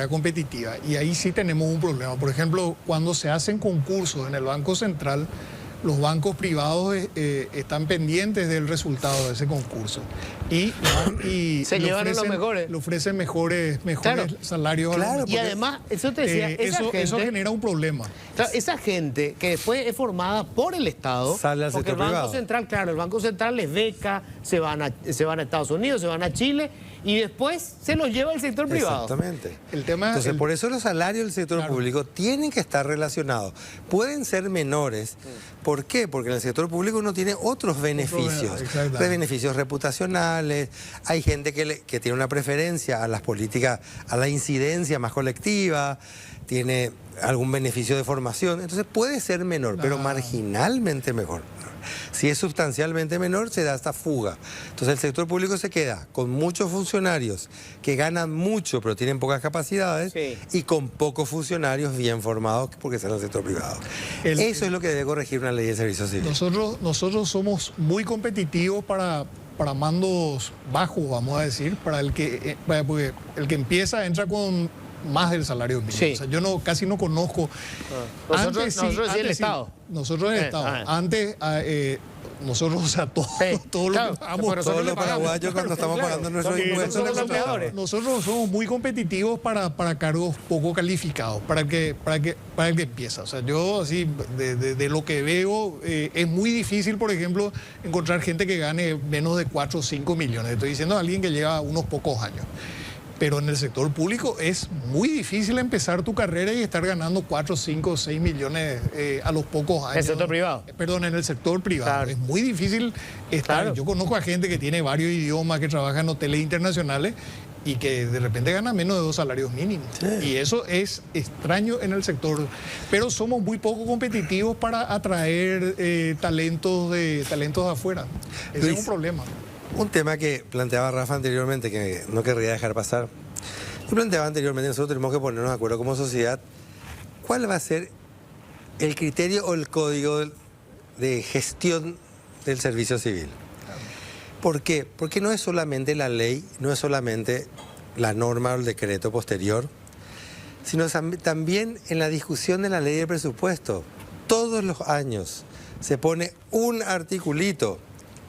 competitiva y ahí sí tenemos un problema. Por ejemplo, cuando se hacen concursos en el Banco Central, los bancos privados están pendientes del resultado de ese concurso y se llevan los mejores. Le ofrecen mejores Claro. salarios. Claro, Y además, eso te decía, eso genera un problema. Claro, esa gente que después es formada por el Estado, Sale al porque sector el Banco privado. Central, claro, el Banco Central les beca, se van a Estados Unidos, se van a Chile y después se los lleva el sector privado. Exactamente. El tema, Entonces, por eso los salarios del sector Claro. público tienen que estar relacionados. Pueden ser menores. ¿Por qué? Porque en el sector público uno tiene otros beneficios. exactamente. Beneficios reputacionales. Hay gente que tiene una preferencia a las políticas, a la incidencia más colectiva. Tiene algún beneficio de formación. Entonces puede ser menor, pero marginalmente mejor. Si es sustancialmente menor, se da esta fuga. Entonces el sector público se queda con muchos funcionarios que ganan mucho pero tienen pocas capacidades y con pocos funcionarios bien formados porque están en el sector privado. Eso es lo que debe corregir una ley de servicio civil. Nosotros somos muy competitivos para mandos bajos, vamos a decir, porque el que empieza entra con más del salario mínimo. Sí. O sea, yo casi no conozco. Nosotros sí el Estado. Nosotros el Estado. Antes, nosotros, o sea, todo lo que pagamos. Todos los paraguayos cuando estamos pagando nuestros impuestos. Nosotros somos muy competitivos para cargos poco calificados, para el que empieza. O sea, yo así, de lo que veo, es muy difícil, por ejemplo, encontrar gente que gane menos de 4 o 5 millones. Estoy diciendo a alguien que lleva unos pocos años. Pero en el sector público es muy difícil empezar tu carrera y estar ganando 4, 5, 6 millones a los pocos años. ¿En el sector privado? Perdón, en el sector privado. Claro. Es muy difícil estar. Claro. Yo conozco a gente que tiene varios idiomas, que trabaja en hoteles internacionales y que de repente gana menos de 2 salarios mínimos. Sí. Y eso es extraño en el sector. Pero somos muy poco competitivos para atraer talentos de afuera. Ese es un problema. Un tema que planteaba Rafa anteriormente, que no querría dejar pasar. Yo planteaba anteriormente, nosotros tenemos que ponernos de acuerdo como sociedad, ¿cuál va a ser el criterio o el código de gestión del servicio civil? ¿Por qué? Porque no es solamente la ley, no es solamente la norma o el decreto posterior, sino también en la discusión de la ley de presupuesto. Todos los años se pone un articulito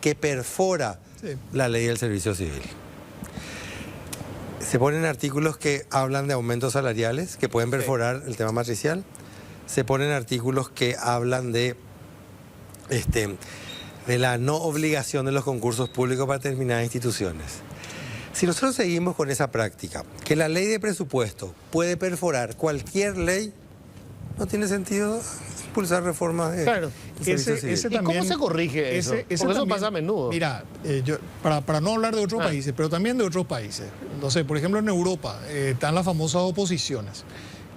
que perfora la ley del servicio civil. Se ponen artículos que hablan de aumentos salariales, que pueden perforar el tema matricial. Se ponen artículos que hablan de la no obligación de los concursos públicos para determinadas instituciones. Si nosotros seguimos con esa práctica, que la ley de presupuesto puede perforar cualquier ley, no tiene sentido impulsar reformas de ese ¿Y cómo se corrige eso? Porque eso pasa a menudo. Mira, para no hablar de otros países, pero también de otros países. No sé, por ejemplo, en Europa están las famosas oposiciones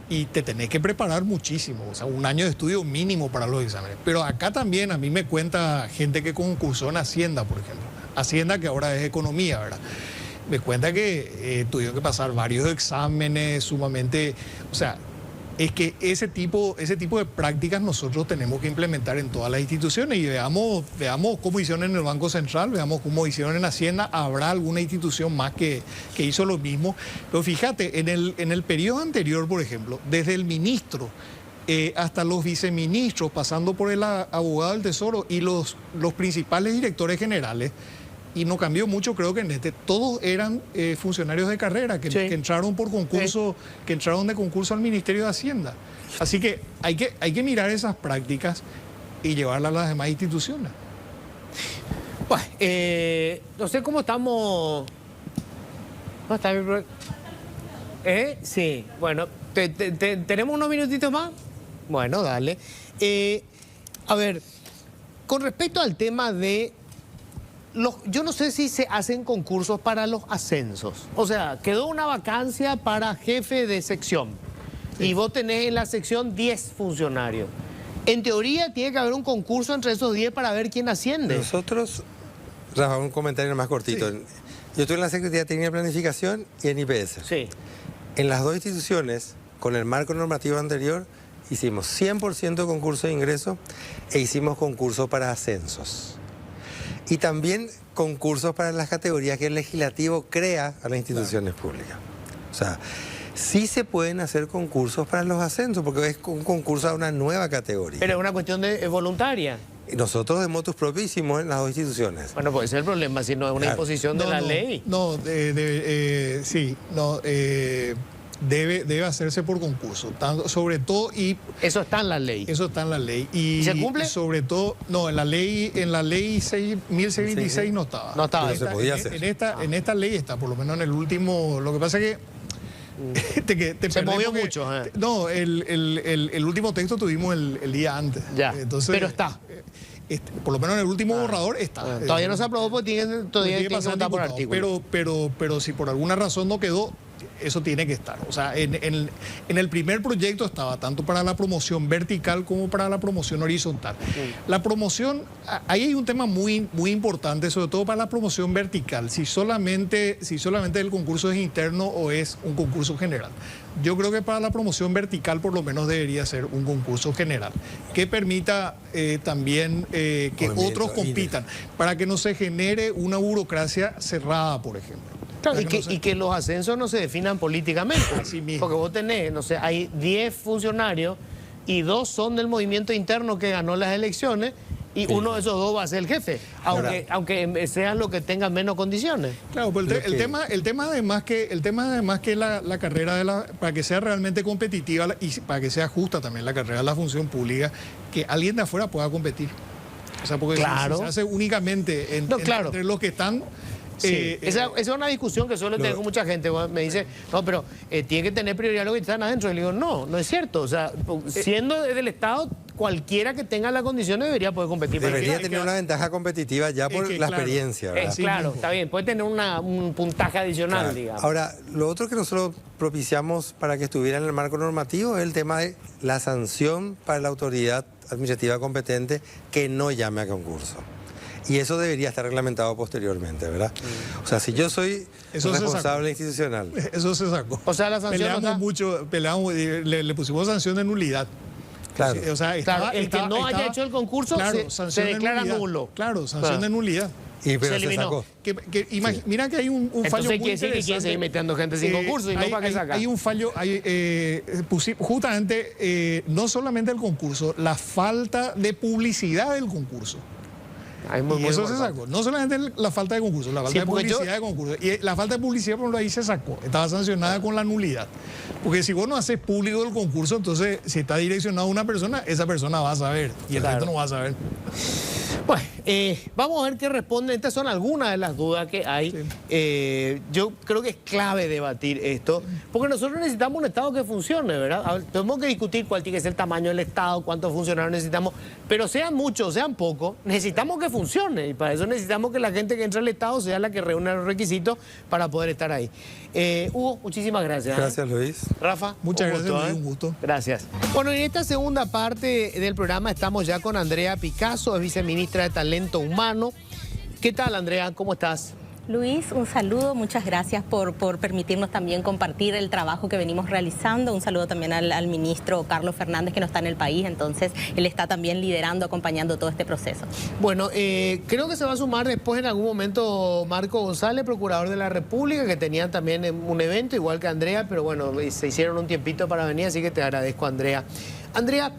y te tenés que preparar muchísimo, o sea, un año de estudio mínimo para los exámenes. Pero acá también a mí me cuenta gente que concursó en Hacienda, por ejemplo. Hacienda, que ahora es economía, ¿verdad? Me cuenta que tuvieron que pasar varios exámenes sumamente, o sea, es que ese tipo de prácticas nosotros tenemos que implementar en todas las instituciones y veamos cómo hicieron en el Banco Central, veamos cómo hicieron en Hacienda. Habrá alguna institución más que hizo lo mismo. Pero fíjate, en el periodo anterior, por ejemplo, desde el ministro hasta los viceministros, pasando por el abogado del Tesoro y los principales directores generales, y no cambió mucho, creo que todos eran funcionarios de carrera que entraron por concurso, que entraron de concurso al Ministerio de Hacienda. Así que hay que mirar esas prácticas y llevarlas a las demás instituciones. Bueno, no sé cómo estamos. ¿Cómo está mi sí, bueno, ¿tenemos unos minutitos más? Bueno, dale. A ver, con respecto al tema de yo no sé si se hacen concursos para los ascensos. O sea, quedó una vacancia para jefe de sección y vos tenés en la sección 10 funcionarios. En teoría tiene que haber un concurso entre esos 10 para ver quién asciende. Nosotros, Rafa, un comentario más cortito. Sí. Yo estuve en la Secretaría Técnica de Planificación y en IPS. Sí. En las dos instituciones, con el marco normativo anterior, hicimos 100% concurso de ingreso e hicimos concursos para ascensos. Y también concursos para las categorías que el legislativo crea a las instituciones públicas. O sea, sí se pueden hacer concursos para los ascensos, porque es un concurso a una nueva categoría. Pero es una cuestión voluntaria. Nosotros de motus propio hicimos en las dos instituciones. Bueno, puede ser el problema, si no es una imposición de la ley. No, debe hacerse por concurso, sobre todo y eso está en la ley. Eso está en la ley. ¿Y se cumple? Y sobre todo, no, en la ley 1626 no estaba. No estaba. Se podía hacer. En esta ley está, por lo menos en el último. Lo que pasa es que se movió mucho. No, el último texto tuvimos el día antes. Ya. Entonces, pero está. Por lo menos en el último borrador está. Todavía no se aprobó porque todavía tiene que votar por artículo. Pero si por alguna razón no quedó, eso tiene que estar. O sea, en el primer proyecto estaba tanto para la promoción vertical como para la promoción horizontal. La promoción, ahí hay un tema muy, muy importante, sobre todo para la promoción vertical, si solamente el concurso es interno o es un concurso general. Yo creo que para la promoción vertical por lo menos debería ser un concurso general, que permita también que otros compitan, para que no se genere una burocracia cerrada, por ejemplo. Claro, y que los ascensos no se definan políticamente. Así mismo. Porque vos tenés, no sé, hay 10 funcionarios y 2 son del movimiento interno que ganó las elecciones y uno de esos 2 va a ser el jefe, aunque sean los que tengan menos condiciones. Claro, pues el tema además que la carrera para que sea realmente competitiva y para que sea justa también la carrera de la función pública, que alguien de afuera pueda competir. O sea, porque si se hace únicamente entre los que están. Sí. Esa es una discusión que suele tener con mucha gente. Me dice, no, pero tiene que tener prioridad los que están adentro. Y le digo, no es cierto. O sea, siendo del Estado, cualquiera que tenga las condiciones debería poder competir. Debería tener una ventaja competitiva ya por la experiencia, ¿verdad? Claro, está bien. Puede tener un puntaje adicional, digamos. Ahora, lo otro que nosotros propiciamos para que estuviera en el marco normativo es el tema de la sanción para la autoridad administrativa competente que no llame a concurso. Y eso debería estar reglamentado posteriormente, ¿verdad? O sea, si yo soy responsable institucional. Eso se sacó. O sea, la sanción peleamos, le pusimos sanción de nulidad. Claro. O sea, el que no haya hecho el concurso se declara nulo. Claro, sanción de nulidad. Pero se eliminó. Mira que hay un fallo muy interesante. Entonces quiere seguir metiendo gente sin concurso y no para qué sacar. Hay un fallo, justamente no solamente el concurso, la falta de publicidad del concurso. Y eso se sacó. No solamente la falta de concurso, la falta de publicidad de concurso. Y la falta de publicidad, por ejemplo, ahí se sacó. Estaba sancionada con la nulidad. Porque si vos no haces público el concurso, entonces si está direccionado a una persona, esa persona va a saber. Y el resto no va a saber. Bueno, vamos a ver qué responden. Estas son algunas de las dudas que hay. Sí. Yo creo que es clave debatir esto, porque nosotros necesitamos un Estado que funcione, ¿verdad? A ver, tenemos que discutir cuál tiene que ser el tamaño del Estado, cuántos funcionarios necesitamos, pero sean muchos, sean pocos, necesitamos que funcione, y para eso necesitamos que la gente que entra al Estado sea la que reúna los requisitos para poder estar ahí. Hugo, muchísimas gracias. Gracias, Luis. Rafa, muchas gracias, Luis, un gusto. Gracias. Bueno, en esta segunda parte del programa estamos ya con Andrea Picasso, es viceministra de Talento Humano. ¿Qué tal, Andrea? ¿Cómo estás? Luis, un saludo, muchas gracias por permitirnos también compartir el trabajo que venimos realizando. Un saludo también al ministro Carlos Fernández, que no está en el país, entonces él está también liderando, acompañando todo este proceso. Bueno, creo que se va a sumar después en algún momento Marco González, procurador de la República, que tenían también un evento, igual que Andrea, pero bueno, se hicieron un tiempito para venir, así que te agradezco, Andrea. Andrea,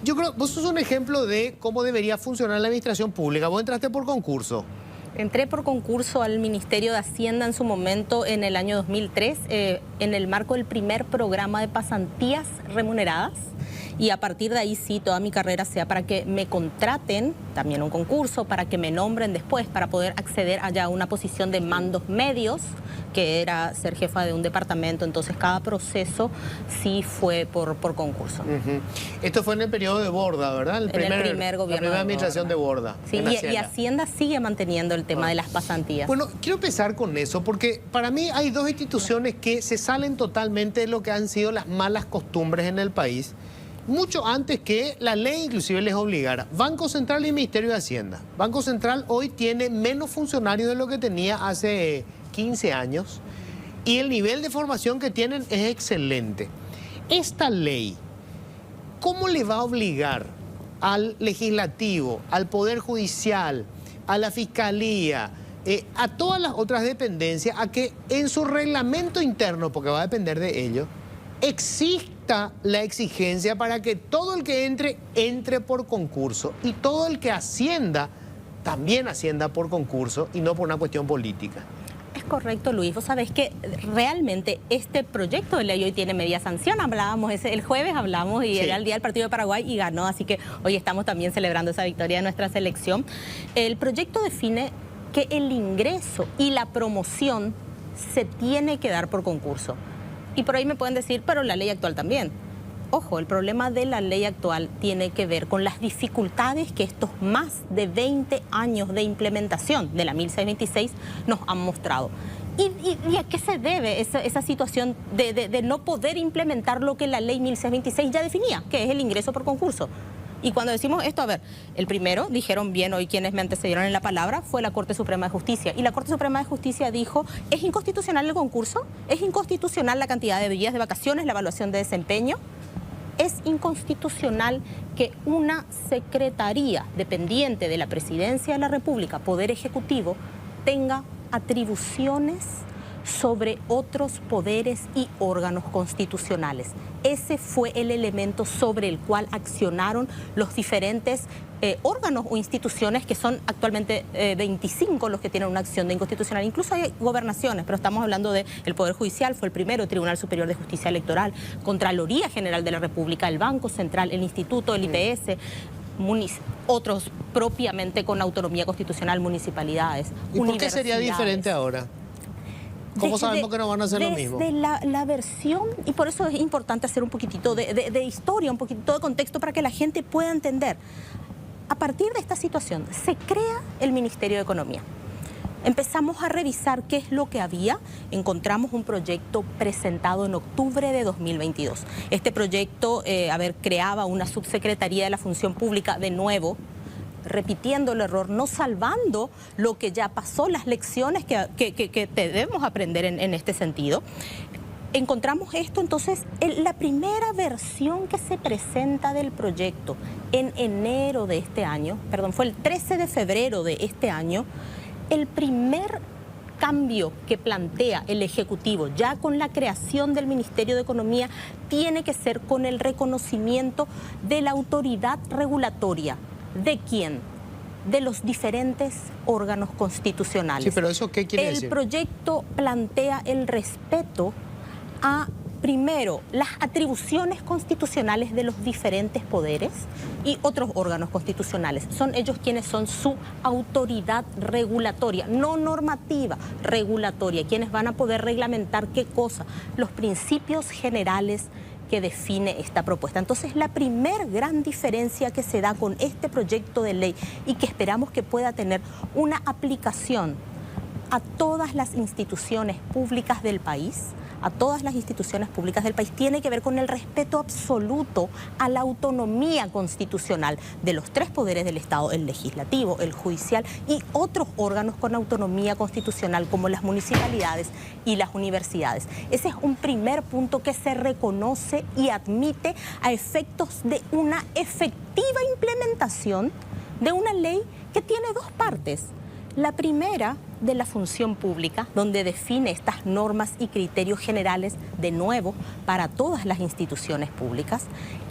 yo creo que vos sos un ejemplo de cómo debería funcionar la administración pública. Vos entraste por concurso. Entré por concurso al Ministerio de Hacienda en su momento en el año 2003, en el marco del primer programa de pasantías remuneradas. Y a partir de ahí sí, toda mi carrera sea para que me contraten, también un concurso, para que me nombren después, para poder acceder allá a una posición de mandos medios, que era ser jefa de un departamento. Entonces cada proceso sí fue por concurso. Esto fue en el periodo de Borda, ¿verdad? En el primer gobierno. La primera administración de Borda. Sí, y Hacienda sigue manteniendo el tema de las pasantías. Bueno, quiero empezar con eso, porque para mí hay dos instituciones que se salen totalmente de lo que han sido las malas costumbres en el país, mucho antes que la ley inclusive les obligara. Banco Central y Ministerio de Hacienda. Banco Central hoy tiene menos funcionarios de lo que tenía hace 15 años y el nivel de formación que tienen es excelente. Esta ley, ¿cómo le va a obligar al legislativo, al Poder Judicial, a la Fiscalía, a todas las otras dependencias, a que en su reglamento interno, porque va a depender de ello, exista la exigencia para que todo el que entre por concurso y todo el que ascienda, también ascienda por concurso y no por una cuestión política? Es correcto, Luis. Vos sabés que realmente este proyecto de ley hoy tiene media sanción. Hablábamos, el jueves hablamos y era el día del partido de Paraguay y ganó, así que hoy estamos también celebrando esa victoria de nuestra selección. El proyecto define que el ingreso y la promoción se tiene que dar por concurso. Y por ahí me pueden decir, pero la ley actual también. Ojo, el problema de la ley actual tiene que ver con las dificultades que estos más de 20 años de implementación de la 1626 nos han mostrado. ¿Y a qué se debe esa situación de no poder implementar lo que la ley 1626 ya definía, que es el ingreso por concurso? Y cuando decimos esto, a ver, el primero, dijeron bien hoy quienes me antecedieron en la palabra, fue la Corte Suprema de Justicia. Y la Corte Suprema de Justicia dijo, ¿es inconstitucional el concurso? ¿Es inconstitucional la cantidad de días de vacaciones, la evaluación de desempeño? Es inconstitucional que una secretaría dependiente de la Presidencia de la República, Poder Ejecutivo, tenga atribuciones sobre otros poderes y órganos constitucionales. Ese fue el elemento sobre el cual accionaron los diferentes órganos o instituciones, que son actualmente 25 los que tienen una acción de inconstitucional. Incluso hay gobernaciones, pero estamos hablando del Poder Judicial, fue el primero, Tribunal Superior de Justicia Electoral, Contraloría General de la República, el Banco Central, el Instituto, el IPS, otros propiamente con autonomía constitucional, municipalidades, ¿Y por qué sería diferente ahora? ¿Cómo sabemos que no van a hacer lo mismo? Desde la versión, y por eso es importante hacer un poquitito de historia, un poquitito de contexto para que la gente pueda entender. A partir de esta situación se crea el Ministerio de Economía. Empezamos a revisar qué es lo que había. Encontramos un proyecto presentado en octubre de 2022. Este proyecto, creaba una subsecretaría de la Función Pública de nuevo, repitiendo el error, no salvando lo que ya pasó, las lecciones que debemos aprender en este sentido. Encontramos esto, entonces, la primera versión que se presenta del proyecto en enero de este año, fue el 13 de febrero de este año, el primer cambio que plantea el Ejecutivo, ya con la creación del Ministerio de Economía, tiene que ser con el reconocimiento de la autoridad regulatoria. ¿De quién? De los diferentes órganos constitucionales. Sí, pero ¿eso qué quiere decir? El proyecto plantea el respeto a, primero, las atribuciones constitucionales de los diferentes poderes y otros órganos constitucionales. Son ellos quienes son su autoridad regulatoria, no normativa, regulatoria, quienes van a poder reglamentar qué cosa, los principios generales que define esta propuesta. Entonces, la primer gran diferencia que se da con este proyecto de ley y que esperamos que pueda tener una aplicación a todas las instituciones públicas del país, a todas las instituciones públicas del país tiene que ver con el respeto absoluto a la autonomía constitucional de los tres poderes del Estado, el legislativo, el judicial y otros órganos con autonomía constitucional como las municipalidades y las universidades. Ese es un primer punto que se reconoce y admite a efectos de una efectiva implementación de una ley que tiene dos partes. La primera, de la función pública, donde define estas normas y criterios generales, de nuevo, para todas las instituciones públicas.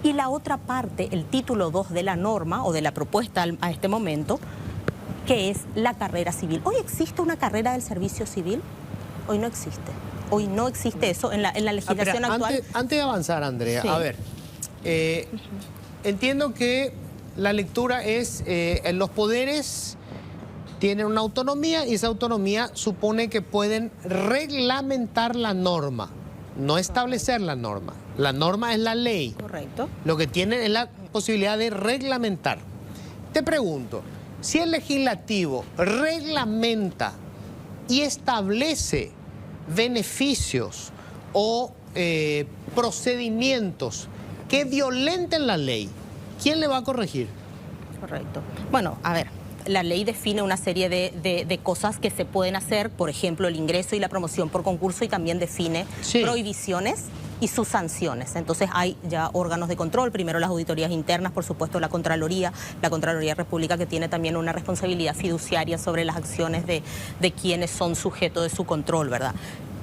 Y la otra parte, el título 2 de la norma o de la propuesta a este momento, que es la carrera civil. ¿Hoy existe una carrera del servicio civil? Hoy no existe. Hoy no existe eso en la legislación actual. Antes de avanzar, Andrea, Sí. a ver, entiendo que la lectura es los poderes tienen una autonomía y esa autonomía supone que pueden reglamentar la norma, no establecer la norma. La norma es la ley. Correcto. Lo que tienen es la posibilidad de reglamentar. Te pregunto, si el legislativo reglamenta y establece beneficios o procedimientos que violenten la ley, ¿quién le va a corregir? Correcto. Bueno, a ver, la ley define una serie de cosas que se pueden hacer, por ejemplo, el ingreso y la promoción por concurso, y también define prohibiciones y sus sanciones. Entonces hay ya órganos de control, primero las auditorías internas, por supuesto la Contraloría República, que tiene también una responsabilidad fiduciaria sobre las acciones de quienes son sujetos de su control, ¿verdad?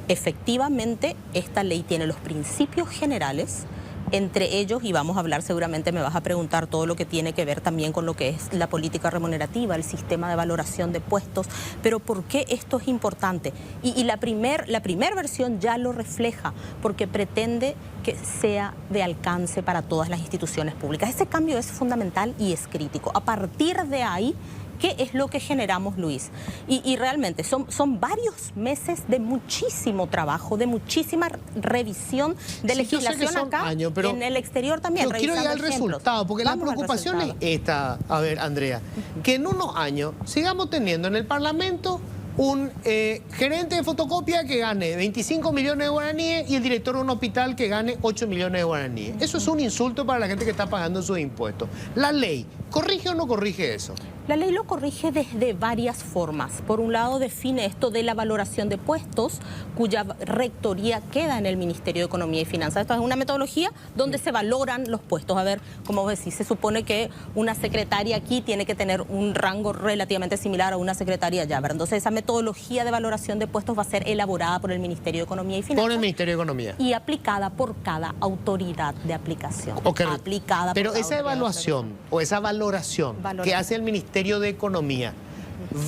Efectivamente, esta ley tiene los principios generales. Entre ellos, y vamos a hablar seguramente, me vas a preguntar todo lo que tiene que ver también con lo que es la política remunerativa, el sistema de valoración de puestos, pero ¿por qué esto es importante? Y la primer versión ya lo refleja, porque pretende que sea de alcance para todas las instituciones públicas. Ese cambio es fundamental y es crítico. A partir de ahí, ¿qué es lo que generamos, Luis? Y realmente son varios meses de muchísimo trabajo, de muchísima revisión de legislación acá, años, pero en el exterior también. Yo quiero ir al resultado, porque la preocupación es esta, a ver, Andrea, que en unos años sigamos teniendo en el Parlamento un gerente de fotocopia que gane 25 millones de guaraníes y el director de un hospital que gane 8 millones de guaraníes. Eso es un insulto para la gente que está pagando sus impuestos. ¿La ley corrige o no corrige eso? La ley lo corrige desde varias formas. Por un lado, define esto de la valoración de puestos, cuya rectoría queda en el Ministerio de Economía y Finanzas. Esto es una metodología donde se valoran los puestos. A ver, como vos decís, se supone que una secretaria aquí tiene que tener un rango relativamente similar a una secretaria allá, ¿verdad? Entonces, esa metodología de valoración de puestos va a ser elaborada por el Ministerio de Economía y Finanzas. Por el Ministerio de Economía. Y aplicada por cada autoridad de aplicación. Okay. Aplicada Pero por esa evaluación o esa valoración que hace el Ministerio de Economía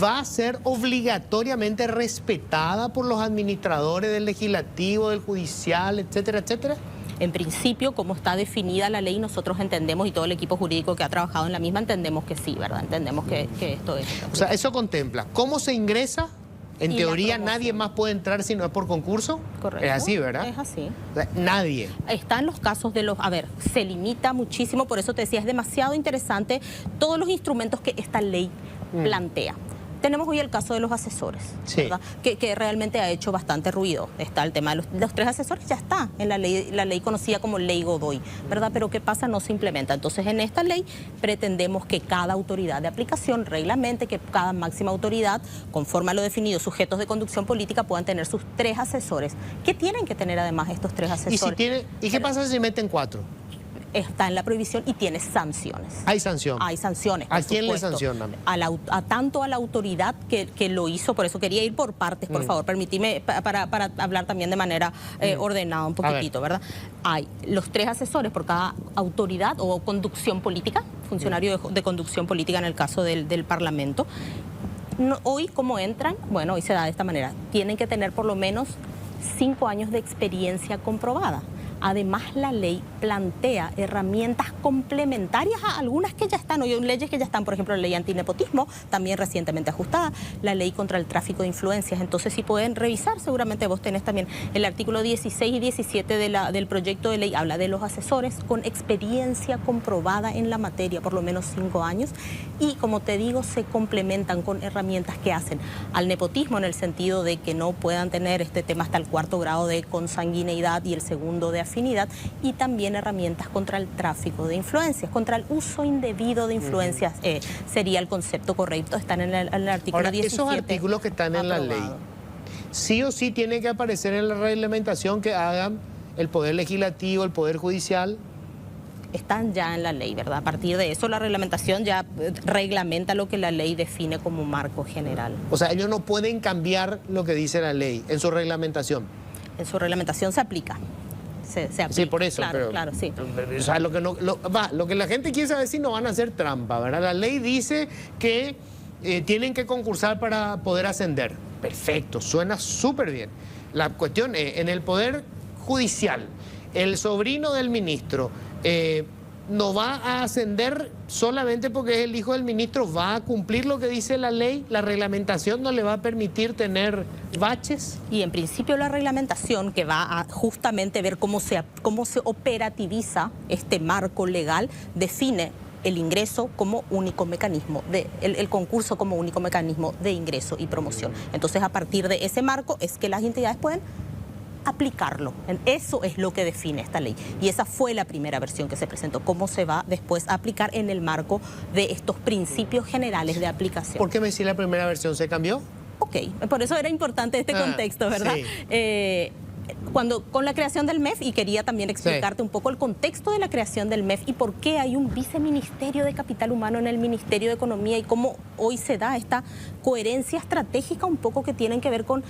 va a ser obligatoriamente respetada por los administradores del legislativo, del judicial, etcétera, etcétera. En principio, como está definida la ley, nosotros entendemos, y todo el equipo jurídico que ha trabajado en la misma, entendemos que sí, ¿verdad? Entendemos que esto es. O sea, eso contempla cómo se ingresa. En Y teoría la nadie más puede entrar si no es por concurso. Correcto. Es así, ¿verdad? Es así. O sea, nadie. Están los casos de los... A ver, se limita muchísimo, por eso te decía, es demasiado interesante todos los instrumentos que esta ley plantea. Tenemos hoy el caso de los asesores, ¿verdad? Que realmente ha hecho bastante ruido. Está el tema de los 3 asesores, ya está en la ley conocida como Ley Godoy, ¿verdad? Pero ¿qué pasa? No se implementa. Entonces, en esta ley pretendemos que cada autoridad de aplicación reglamente, que cada máxima autoridad, conforme a lo definido, sujetos de conducción política, puedan tener sus 3 asesores. ¿Qué tienen que tener además estos 3 asesores? ¿Y qué pasa si meten 4? Está en la prohibición y tiene sanciones. Hay sanción. Hay sanciones. ¿A por quién le supuesto. sancionan? Tanto a la autoridad que lo hizo, por eso quería ir por partes, por favor, permitime para hablar también de manera ordenada un poquitito, ¿verdad? Hay los 3 asesores por cada autoridad o conducción política, funcionario de conducción política en el caso del Parlamento. Hoy, ¿cómo entran? Bueno, hoy se da de esta manera. Tienen que tener por lo menos 5 años de experiencia comprobada. Además, la ley plantea herramientas complementarias a algunas que ya están, o leyes que ya están, por ejemplo, la ley antinepotismo, también recientemente ajustada, la ley contra el tráfico de influencias. Entonces, si pueden revisar, seguramente vos tenés también el artículo 16 y 17 del proyecto de ley, habla de los asesores con experiencia comprobada en la materia, por lo menos 5 años, y como te digo, se complementan con herramientas que hacen al nepotismo en el sentido de que no puedan tener este tema hasta el 4º grado de consanguineidad y el 2º de afinidad, y también herramientas contra el tráfico de influencias, contra el uso indebido de influencias, sería el concepto correcto, están en el artículo Ahora, 17. esos artículos que están en la ley, sí o sí tiene que aparecer en la reglamentación que hagan el Poder Legislativo, el Poder Judicial. Están ya en la ley, ¿verdad? A partir de eso la reglamentación ya reglamenta lo que la ley define como marco general. O sea, ellos no pueden cambiar lo que dice la ley en su reglamentación. En su reglamentación se aplica. Se aplica. Sí, por eso. Claro, pero, claro, sí. O sea, lo que la gente quiere saber es si no van a hacer trampa, ¿verdad? La ley dice que tienen que concursar para poder ascender. Perfecto, suena súper bien. La cuestión es, en el Poder Judicial, el sobrino del ministro no va a ascender solamente porque es el hijo del ministro, va a cumplir lo que dice la ley, la reglamentación no le va a permitir tener baches. Y en principio la reglamentación que va a justamente ver cómo se operativiza este marco legal define el ingreso como único mecanismo, el concurso como único mecanismo de ingreso y promoción. Entonces, a partir de ese marco es que las entidades pueden aplicarlo. Eso es lo que define esta ley. Y esa fue la primera versión que se presentó. ¿Cómo se va después a aplicar en el marco de estos principios generales de aplicación? ¿Por qué me decís la primera versión se cambió? Ok, por eso era importante este contexto, ¿verdad? Sí. Con la creación del MEF, y quería también explicarte un poco el contexto de la creación del MEF y por qué hay un viceministerio de capital humano en el Ministerio de Economía y cómo hoy se da esta coherencia estratégica un poco que tienen que ver con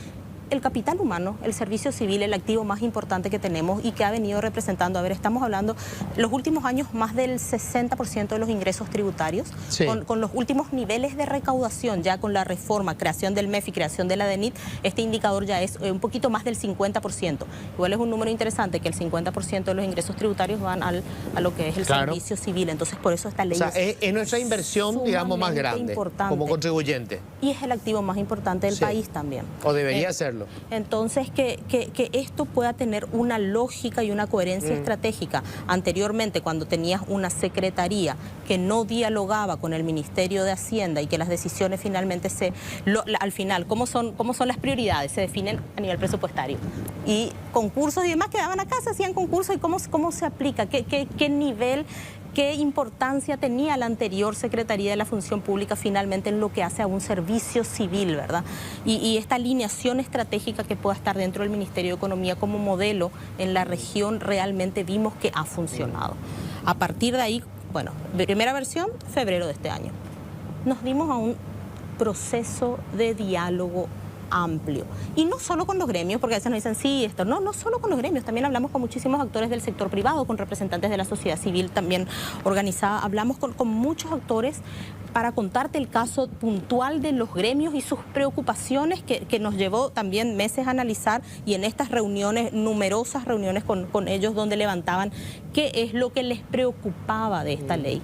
el capital humano, el servicio civil, el activo más importante que tenemos y que ha venido representando, estamos hablando los últimos años más del 60% de los ingresos tributarios, sí, con los últimos niveles de recaudación, ya con la reforma, creación del MEF y creación de la DENIT, este indicador ya es un poquito más del 50%. Igual es un número interesante que el 50% de los ingresos tributarios van a lo que es el servicio civil, entonces por eso esta ley es nuestra inversión, digamos, más grande, como contribuyente. Y es el activo más importante del país también. O debería serlo. Entonces, que esto pueda tener una lógica y una coherencia estratégica. Anteriormente, cuando tenías una secretaría que no dialogaba con el Ministerio de Hacienda y que las decisiones finalmente al final, ¿cómo son las prioridades? Se definen a nivel presupuestario. Y concursos y demás quedaban acá, se hacían concursos y cómo se aplica, qué nivel, qué importancia tenía la anterior Secretaría de la Función Pública finalmente en lo que hace a un servicio civil, ¿verdad? Y esta alineación estratégica que pueda estar dentro del Ministerio de Economía como modelo en la región realmente vimos que ha funcionado. A partir de ahí, bueno, primera versión, febrero de este año. Nos dimos a un proceso de diálogo amplio. Y no solo con los gremios, porque a veces nos dicen, sí, esto, no solo con los gremios, también hablamos con muchísimos actores del sector privado, con representantes de la sociedad civil también organizada, hablamos con muchos actores para contarte el caso puntual de los gremios y sus preocupaciones que nos llevó también meses a analizar, y en estas reuniones, numerosas reuniones con ellos donde levantaban qué es lo que les preocupaba de esta ley.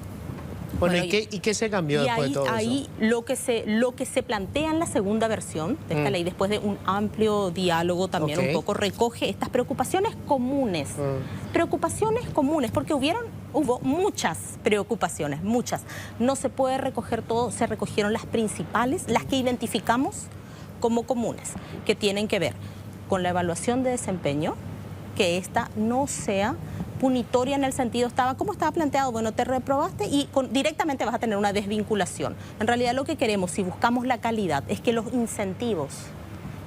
Bueno, ¿y qué se cambió después de todo eso? Ahí lo que se plantea en la segunda versión de esta ley, después de un amplio diálogo también un poco, recoge estas preocupaciones comunes. Preocupaciones comunes, porque hubo muchas preocupaciones, muchas. No se puede recoger todo, se recogieron las principales, las que identificamos como comunes, que tienen que ver con la evaluación de desempeño, que esta no sea punitoria en el sentido, ¿cómo estaba planteado? Bueno, te reprobaste y directamente vas a tener una desvinculación. En realidad lo que queremos, si buscamos la calidad, es que los incentivos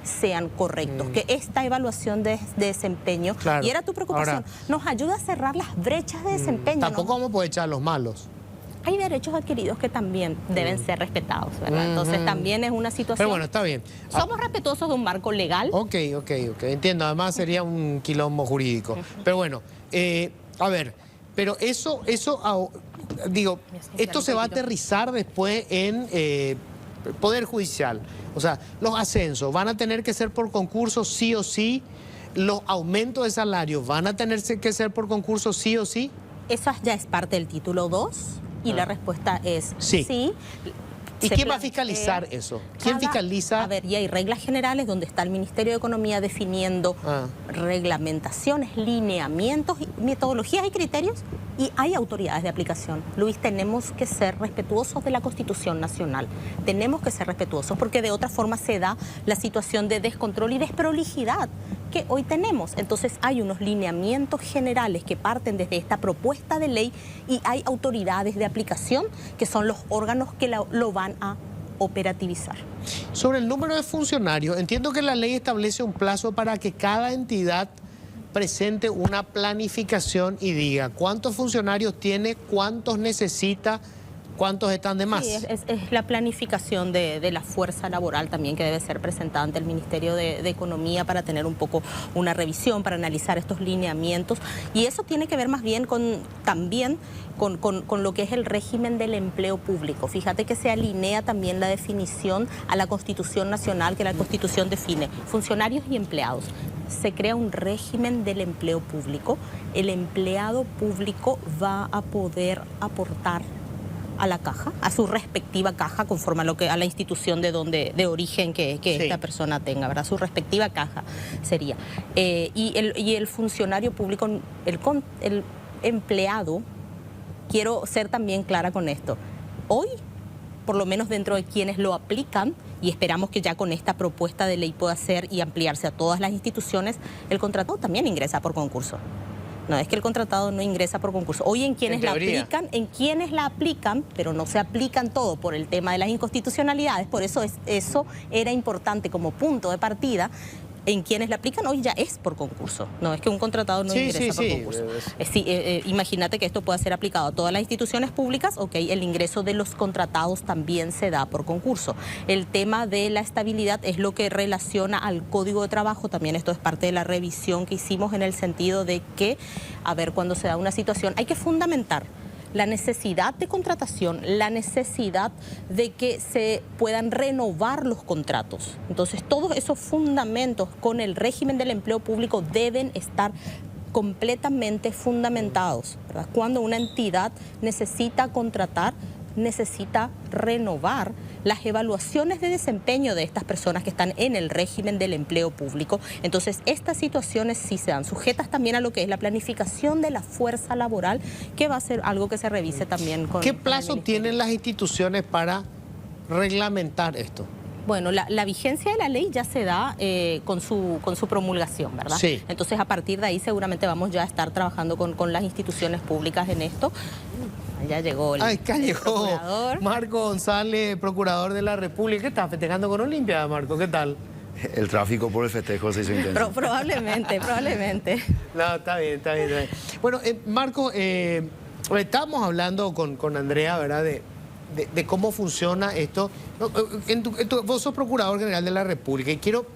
sean correctos, que esta evaluación de desempeño, y era tu preocupación, ahora, nos ayuda a cerrar las brechas de desempeño. Tampoco vamos a poder echar a los malos. Hay derechos adquiridos que también deben ser respetados, ¿verdad? Entonces también es una situación... Pero bueno, está bien. Somos respetuosos de un marco legal. Ok, entiendo. Además sería un quilombo jurídico. Pero bueno, a ver, pero eso digo, esto se va a aterrizar después en Poder Judicial. O sea, los ascensos van a tener que ser por concurso sí o sí. ¿los aumentos de salario van a tener que ser por concurso sí o sí? Eso ya es parte del título 2 y la respuesta es sí. ¿Y quién va a fiscalizar eso? ¿Quién fiscaliza? A ver, y hay reglas generales donde está el Ministerio de Economía definiendo reglamentaciones, lineamientos, metodologías y criterios, y hay autoridades de aplicación. Luis, tenemos que ser respetuosos de la Constitución Nacional. Tenemos que ser respetuosos porque de otra forma se da la situación de descontrol y desprolijidad que hoy tenemos. Entonces hay unos lineamientos generales que parten desde esta propuesta de ley y hay autoridades de aplicación que son los órganos que lo van a operativizar. Sobre el número de funcionarios, entiendo que la ley establece un plazo para que cada entidad presente una planificación y diga cuántos funcionarios tiene, cuántos necesita, cuántos están de más. Sí, es la planificación de la fuerza laboral también que debe ser presentada ante el Ministerio de Economía para tener un poco una revisión, para analizar estos lineamientos. Y eso tiene que ver más bien también con lo que es el régimen del empleo público. Fíjate que se alinea también la definición a la Constitución Nacional, que la Constitución define funcionarios y empleados. Se crea un régimen del empleo público. El empleado público va a poder aportar a la caja, a su respectiva caja, conforme a la institución de origen que esta persona tenga, ¿verdad? Su respectiva caja sería. Y el funcionario público, el empleado, quiero ser también clara con esto. Hoy, por lo menos dentro de quienes lo aplican, y esperamos que ya con esta propuesta de ley pueda ser y ampliarse a todas las instituciones, el contratado también ingresa por concurso. No es que el contratado no ingresa por concurso. Hoy en quienes la aplican, pero no se aplican todo por el tema de las inconstitucionalidades, por eso eso era importante como punto de partida. En quienes la aplican hoy ya es por concurso. No es que un contratado no ingresa por concurso. Imagínate que esto pueda ser aplicado a todas las instituciones públicas, el ingreso de los contratados también se da por concurso. El tema de la estabilidad es lo que relaciona al Código de Trabajo, también esto es parte de la revisión que hicimos en el sentido de que, cuando se da una situación, hay que fundamentar la necesidad de contratación, la necesidad de que se puedan renovar los contratos. Entonces, todos esos fundamentos con el régimen del empleo público deben estar completamente fundamentados, ¿verdad? Cuando una entidad necesita contratar, necesita renovar las evaluaciones de desempeño de estas personas que están en el régimen del empleo público. Entonces, estas situaciones sí se dan sujetas también a lo que es la planificación de la fuerza laboral, que va a ser algo que se revise también con... ¿Qué plazo tienen las instituciones para reglamentar esto? Bueno, la vigencia de la ley ya se da con su promulgación, ¿verdad? Sí. Entonces, a partir de ahí seguramente vamos ya a estar trabajando con las instituciones públicas en esto. Ya llegó el procurador. Marco González, procurador de la República. ¿Qué estás festejando con Olimpia, Marco? ¿Qué tal? El tráfico por el festejo se hizo intenso. Probablemente. No, está bien. Bueno, Marco, estábamos hablando con Andrea, ¿verdad? De cómo funciona esto. Vos sos Procurador General de la República y quiero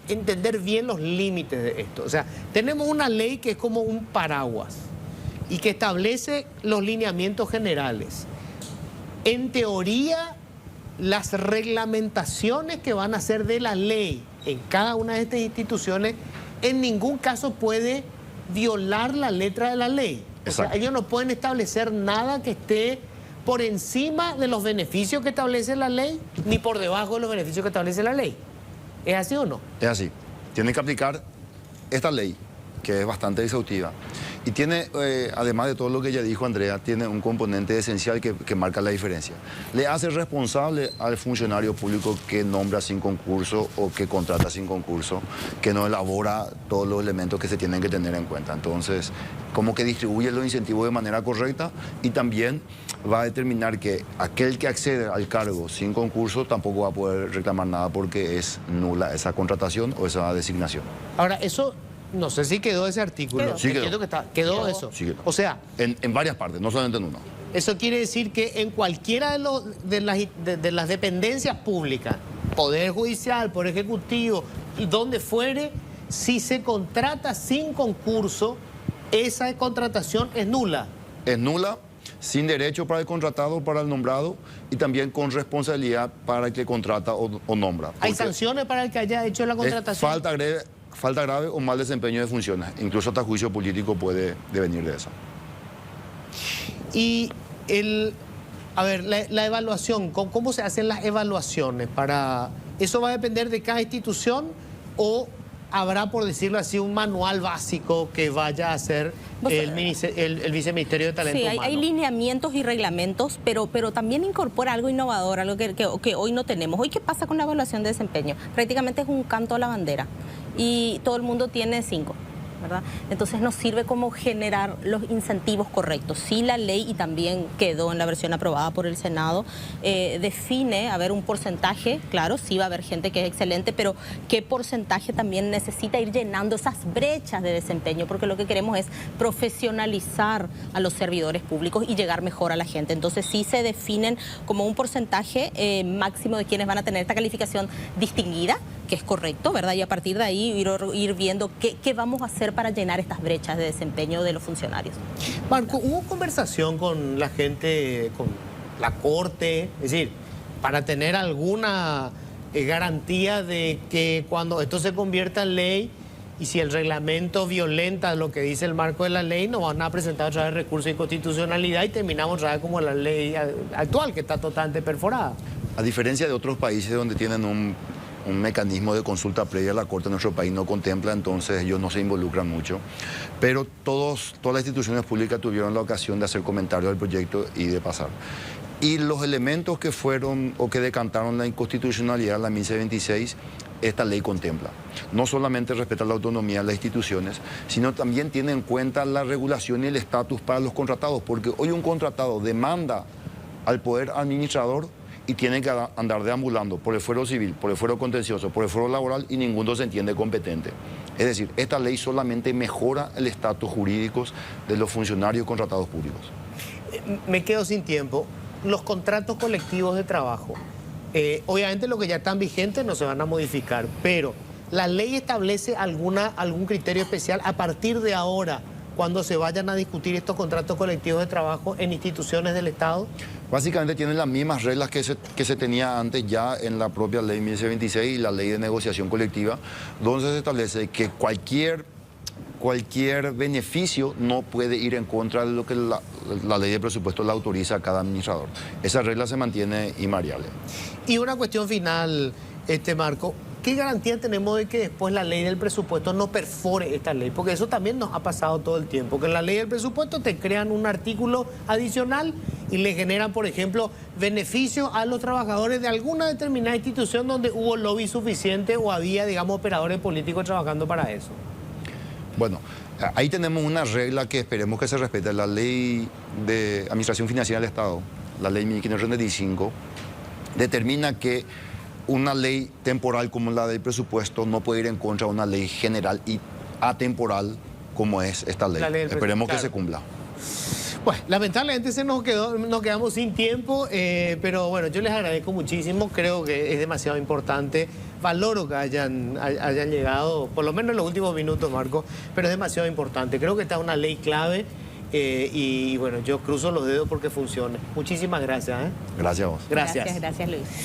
entender bien los límites de esto. O sea, tenemos una ley que es como un paraguas y que establece los lineamientos generales. En teoría, las reglamentaciones que van a ser de la ley en cada una de estas instituciones en ningún caso puede violar la letra de la ley. O sea, ellos no pueden establecer nada que esté por encima de los beneficios que establece la ley, ni por debajo de los beneficios que establece la ley. ¿Es así o no? Es así. Tienen que aplicar esta ley, que es bastante exhaustiva. Y tiene, además de todo lo que ya dijo Andrea, tiene un componente esencial que marca la diferencia. Le hace responsable al funcionario público que nombra sin concurso o que contrata sin concurso, que no elabora todos los elementos que se tienen que tener en cuenta. Entonces, como que distribuye los incentivos de manera correcta y también va a determinar que aquel que accede al cargo sin concurso tampoco va a poder reclamar nada porque es nula esa contratación o esa designación. Ahora, eso... No sé si quedó ese artículo. Sí quedó. Quedó eso. Sí quedó. O sea... En varias partes, no solamente en una. Eso quiere decir que en cualquiera de las dependencias públicas, Poder Judicial, Poder Ejecutivo, y donde fuere, si se contrata sin concurso, esa contratación es nula. Es nula, sin derecho para el contratado o para el nombrado y también con responsabilidad para el que contrata o nombra. ¿Hay sanciones para el que haya hecho la contratación? Falta grave falta grave o mal desempeño de funciones. Incluso hasta juicio político puede devenir de eso. Y la evaluación, ¿cómo se hacen las evaluaciones? ¿Eso va a depender de cada institución o habrá, por decirlo así, un manual básico que vaya a hacer el Viceministerio de Talento Humano? Sí, hay lineamientos y reglamentos, pero también incorpora algo innovador, algo que hoy no tenemos. Hoy, ¿qué pasa con la evaluación de desempeño? Prácticamente es un canto a la bandera y todo el mundo tiene 5. ¿verdad? Entonces nos sirve como generar los incentivos correctos. Sí, la ley, y también quedó en la versión aprobada por el Senado, define, un porcentaje, claro, sí va a haber gente que es excelente, pero qué porcentaje también necesita ir llenando esas brechas de desempeño, porque lo que queremos es profesionalizar a los servidores públicos y llegar mejor a la gente. Entonces sí se definen como un porcentaje máximo de quienes van a tener esta calificación distinguida, que es correcto, ¿verdad? Y a partir de ahí ir viendo qué vamos a hacer para llenar estas brechas de desempeño de los funcionarios. Marco, ¿hubo conversación con la gente, con la Corte? Es decir, para tener alguna garantía de que cuando esto se convierta en ley y si el reglamento violenta lo que dice el marco de la ley, nos van a presentar otra vez recurso de inconstitucionalidad y terminamos otra vez como la ley actual, que está totalmente perforada? A diferencia de otros países donde tienen un mecanismo de consulta previa, la Corte en nuestro país no contempla, entonces ellos no se involucran mucho. Pero todas las instituciones públicas tuvieron la ocasión de hacer comentarios del proyecto y de pasar. Y los elementos que fueron o que decantaron la inconstitucionalidad, la 1126, esta ley contempla. No solamente respeta la autonomía de las instituciones, sino también tiene en cuenta la regulación y el estatus para los contratados, porque hoy un contratado demanda al poder administrador y tienen que andar deambulando por el fuero civil, por el fuero contencioso, por el fuero laboral y ninguno se entiende competente. Es decir, esta ley solamente mejora el estatus jurídico de los funcionarios contratados públicos. Me quedo sin tiempo. Los contratos colectivos de trabajo, obviamente los que ya están vigentes no se van a modificar, pero ¿la ley establece algún criterio especial a partir de ahora, cuando se vayan a discutir estos contratos colectivos de trabajo en instituciones del Estado? Básicamente tienen las mismas reglas que se tenía antes ya en la propia ley 1126 y la ley de negociación colectiva, donde se establece que cualquier beneficio no puede ir en contra de lo que la ley de presupuesto le autoriza a cada administrador. Esa regla se mantiene invariable. Y una cuestión final, Marco. ¿Qué garantía tenemos de que después la ley del presupuesto no perfore esta ley? Porque eso también nos ha pasado todo el tiempo, que en la ley del presupuesto te crean un artículo adicional y le generan, por ejemplo, beneficio a los trabajadores de alguna determinada institución donde hubo lobby suficiente o había, digamos, operadores políticos trabajando para eso. Bueno, ahí tenemos una regla que esperemos que se respete. La ley de Administración Financiera del Estado, la ley 1535, determina que una ley temporal como la del presupuesto no puede ir en contra de una ley general y atemporal como es esta ley. Esperemos que se cumpla. Bueno, lamentablemente nos quedamos sin tiempo, pero bueno, yo les agradezco muchísimo, creo que es demasiado importante. Valoro que hayan llegado, por lo menos en los últimos minutos, Marco, pero es demasiado importante. Creo que esta es una ley clave y bueno, yo cruzo los dedos porque funcione. Muchísimas gracias. Gracias a vos. Gracias, Luis.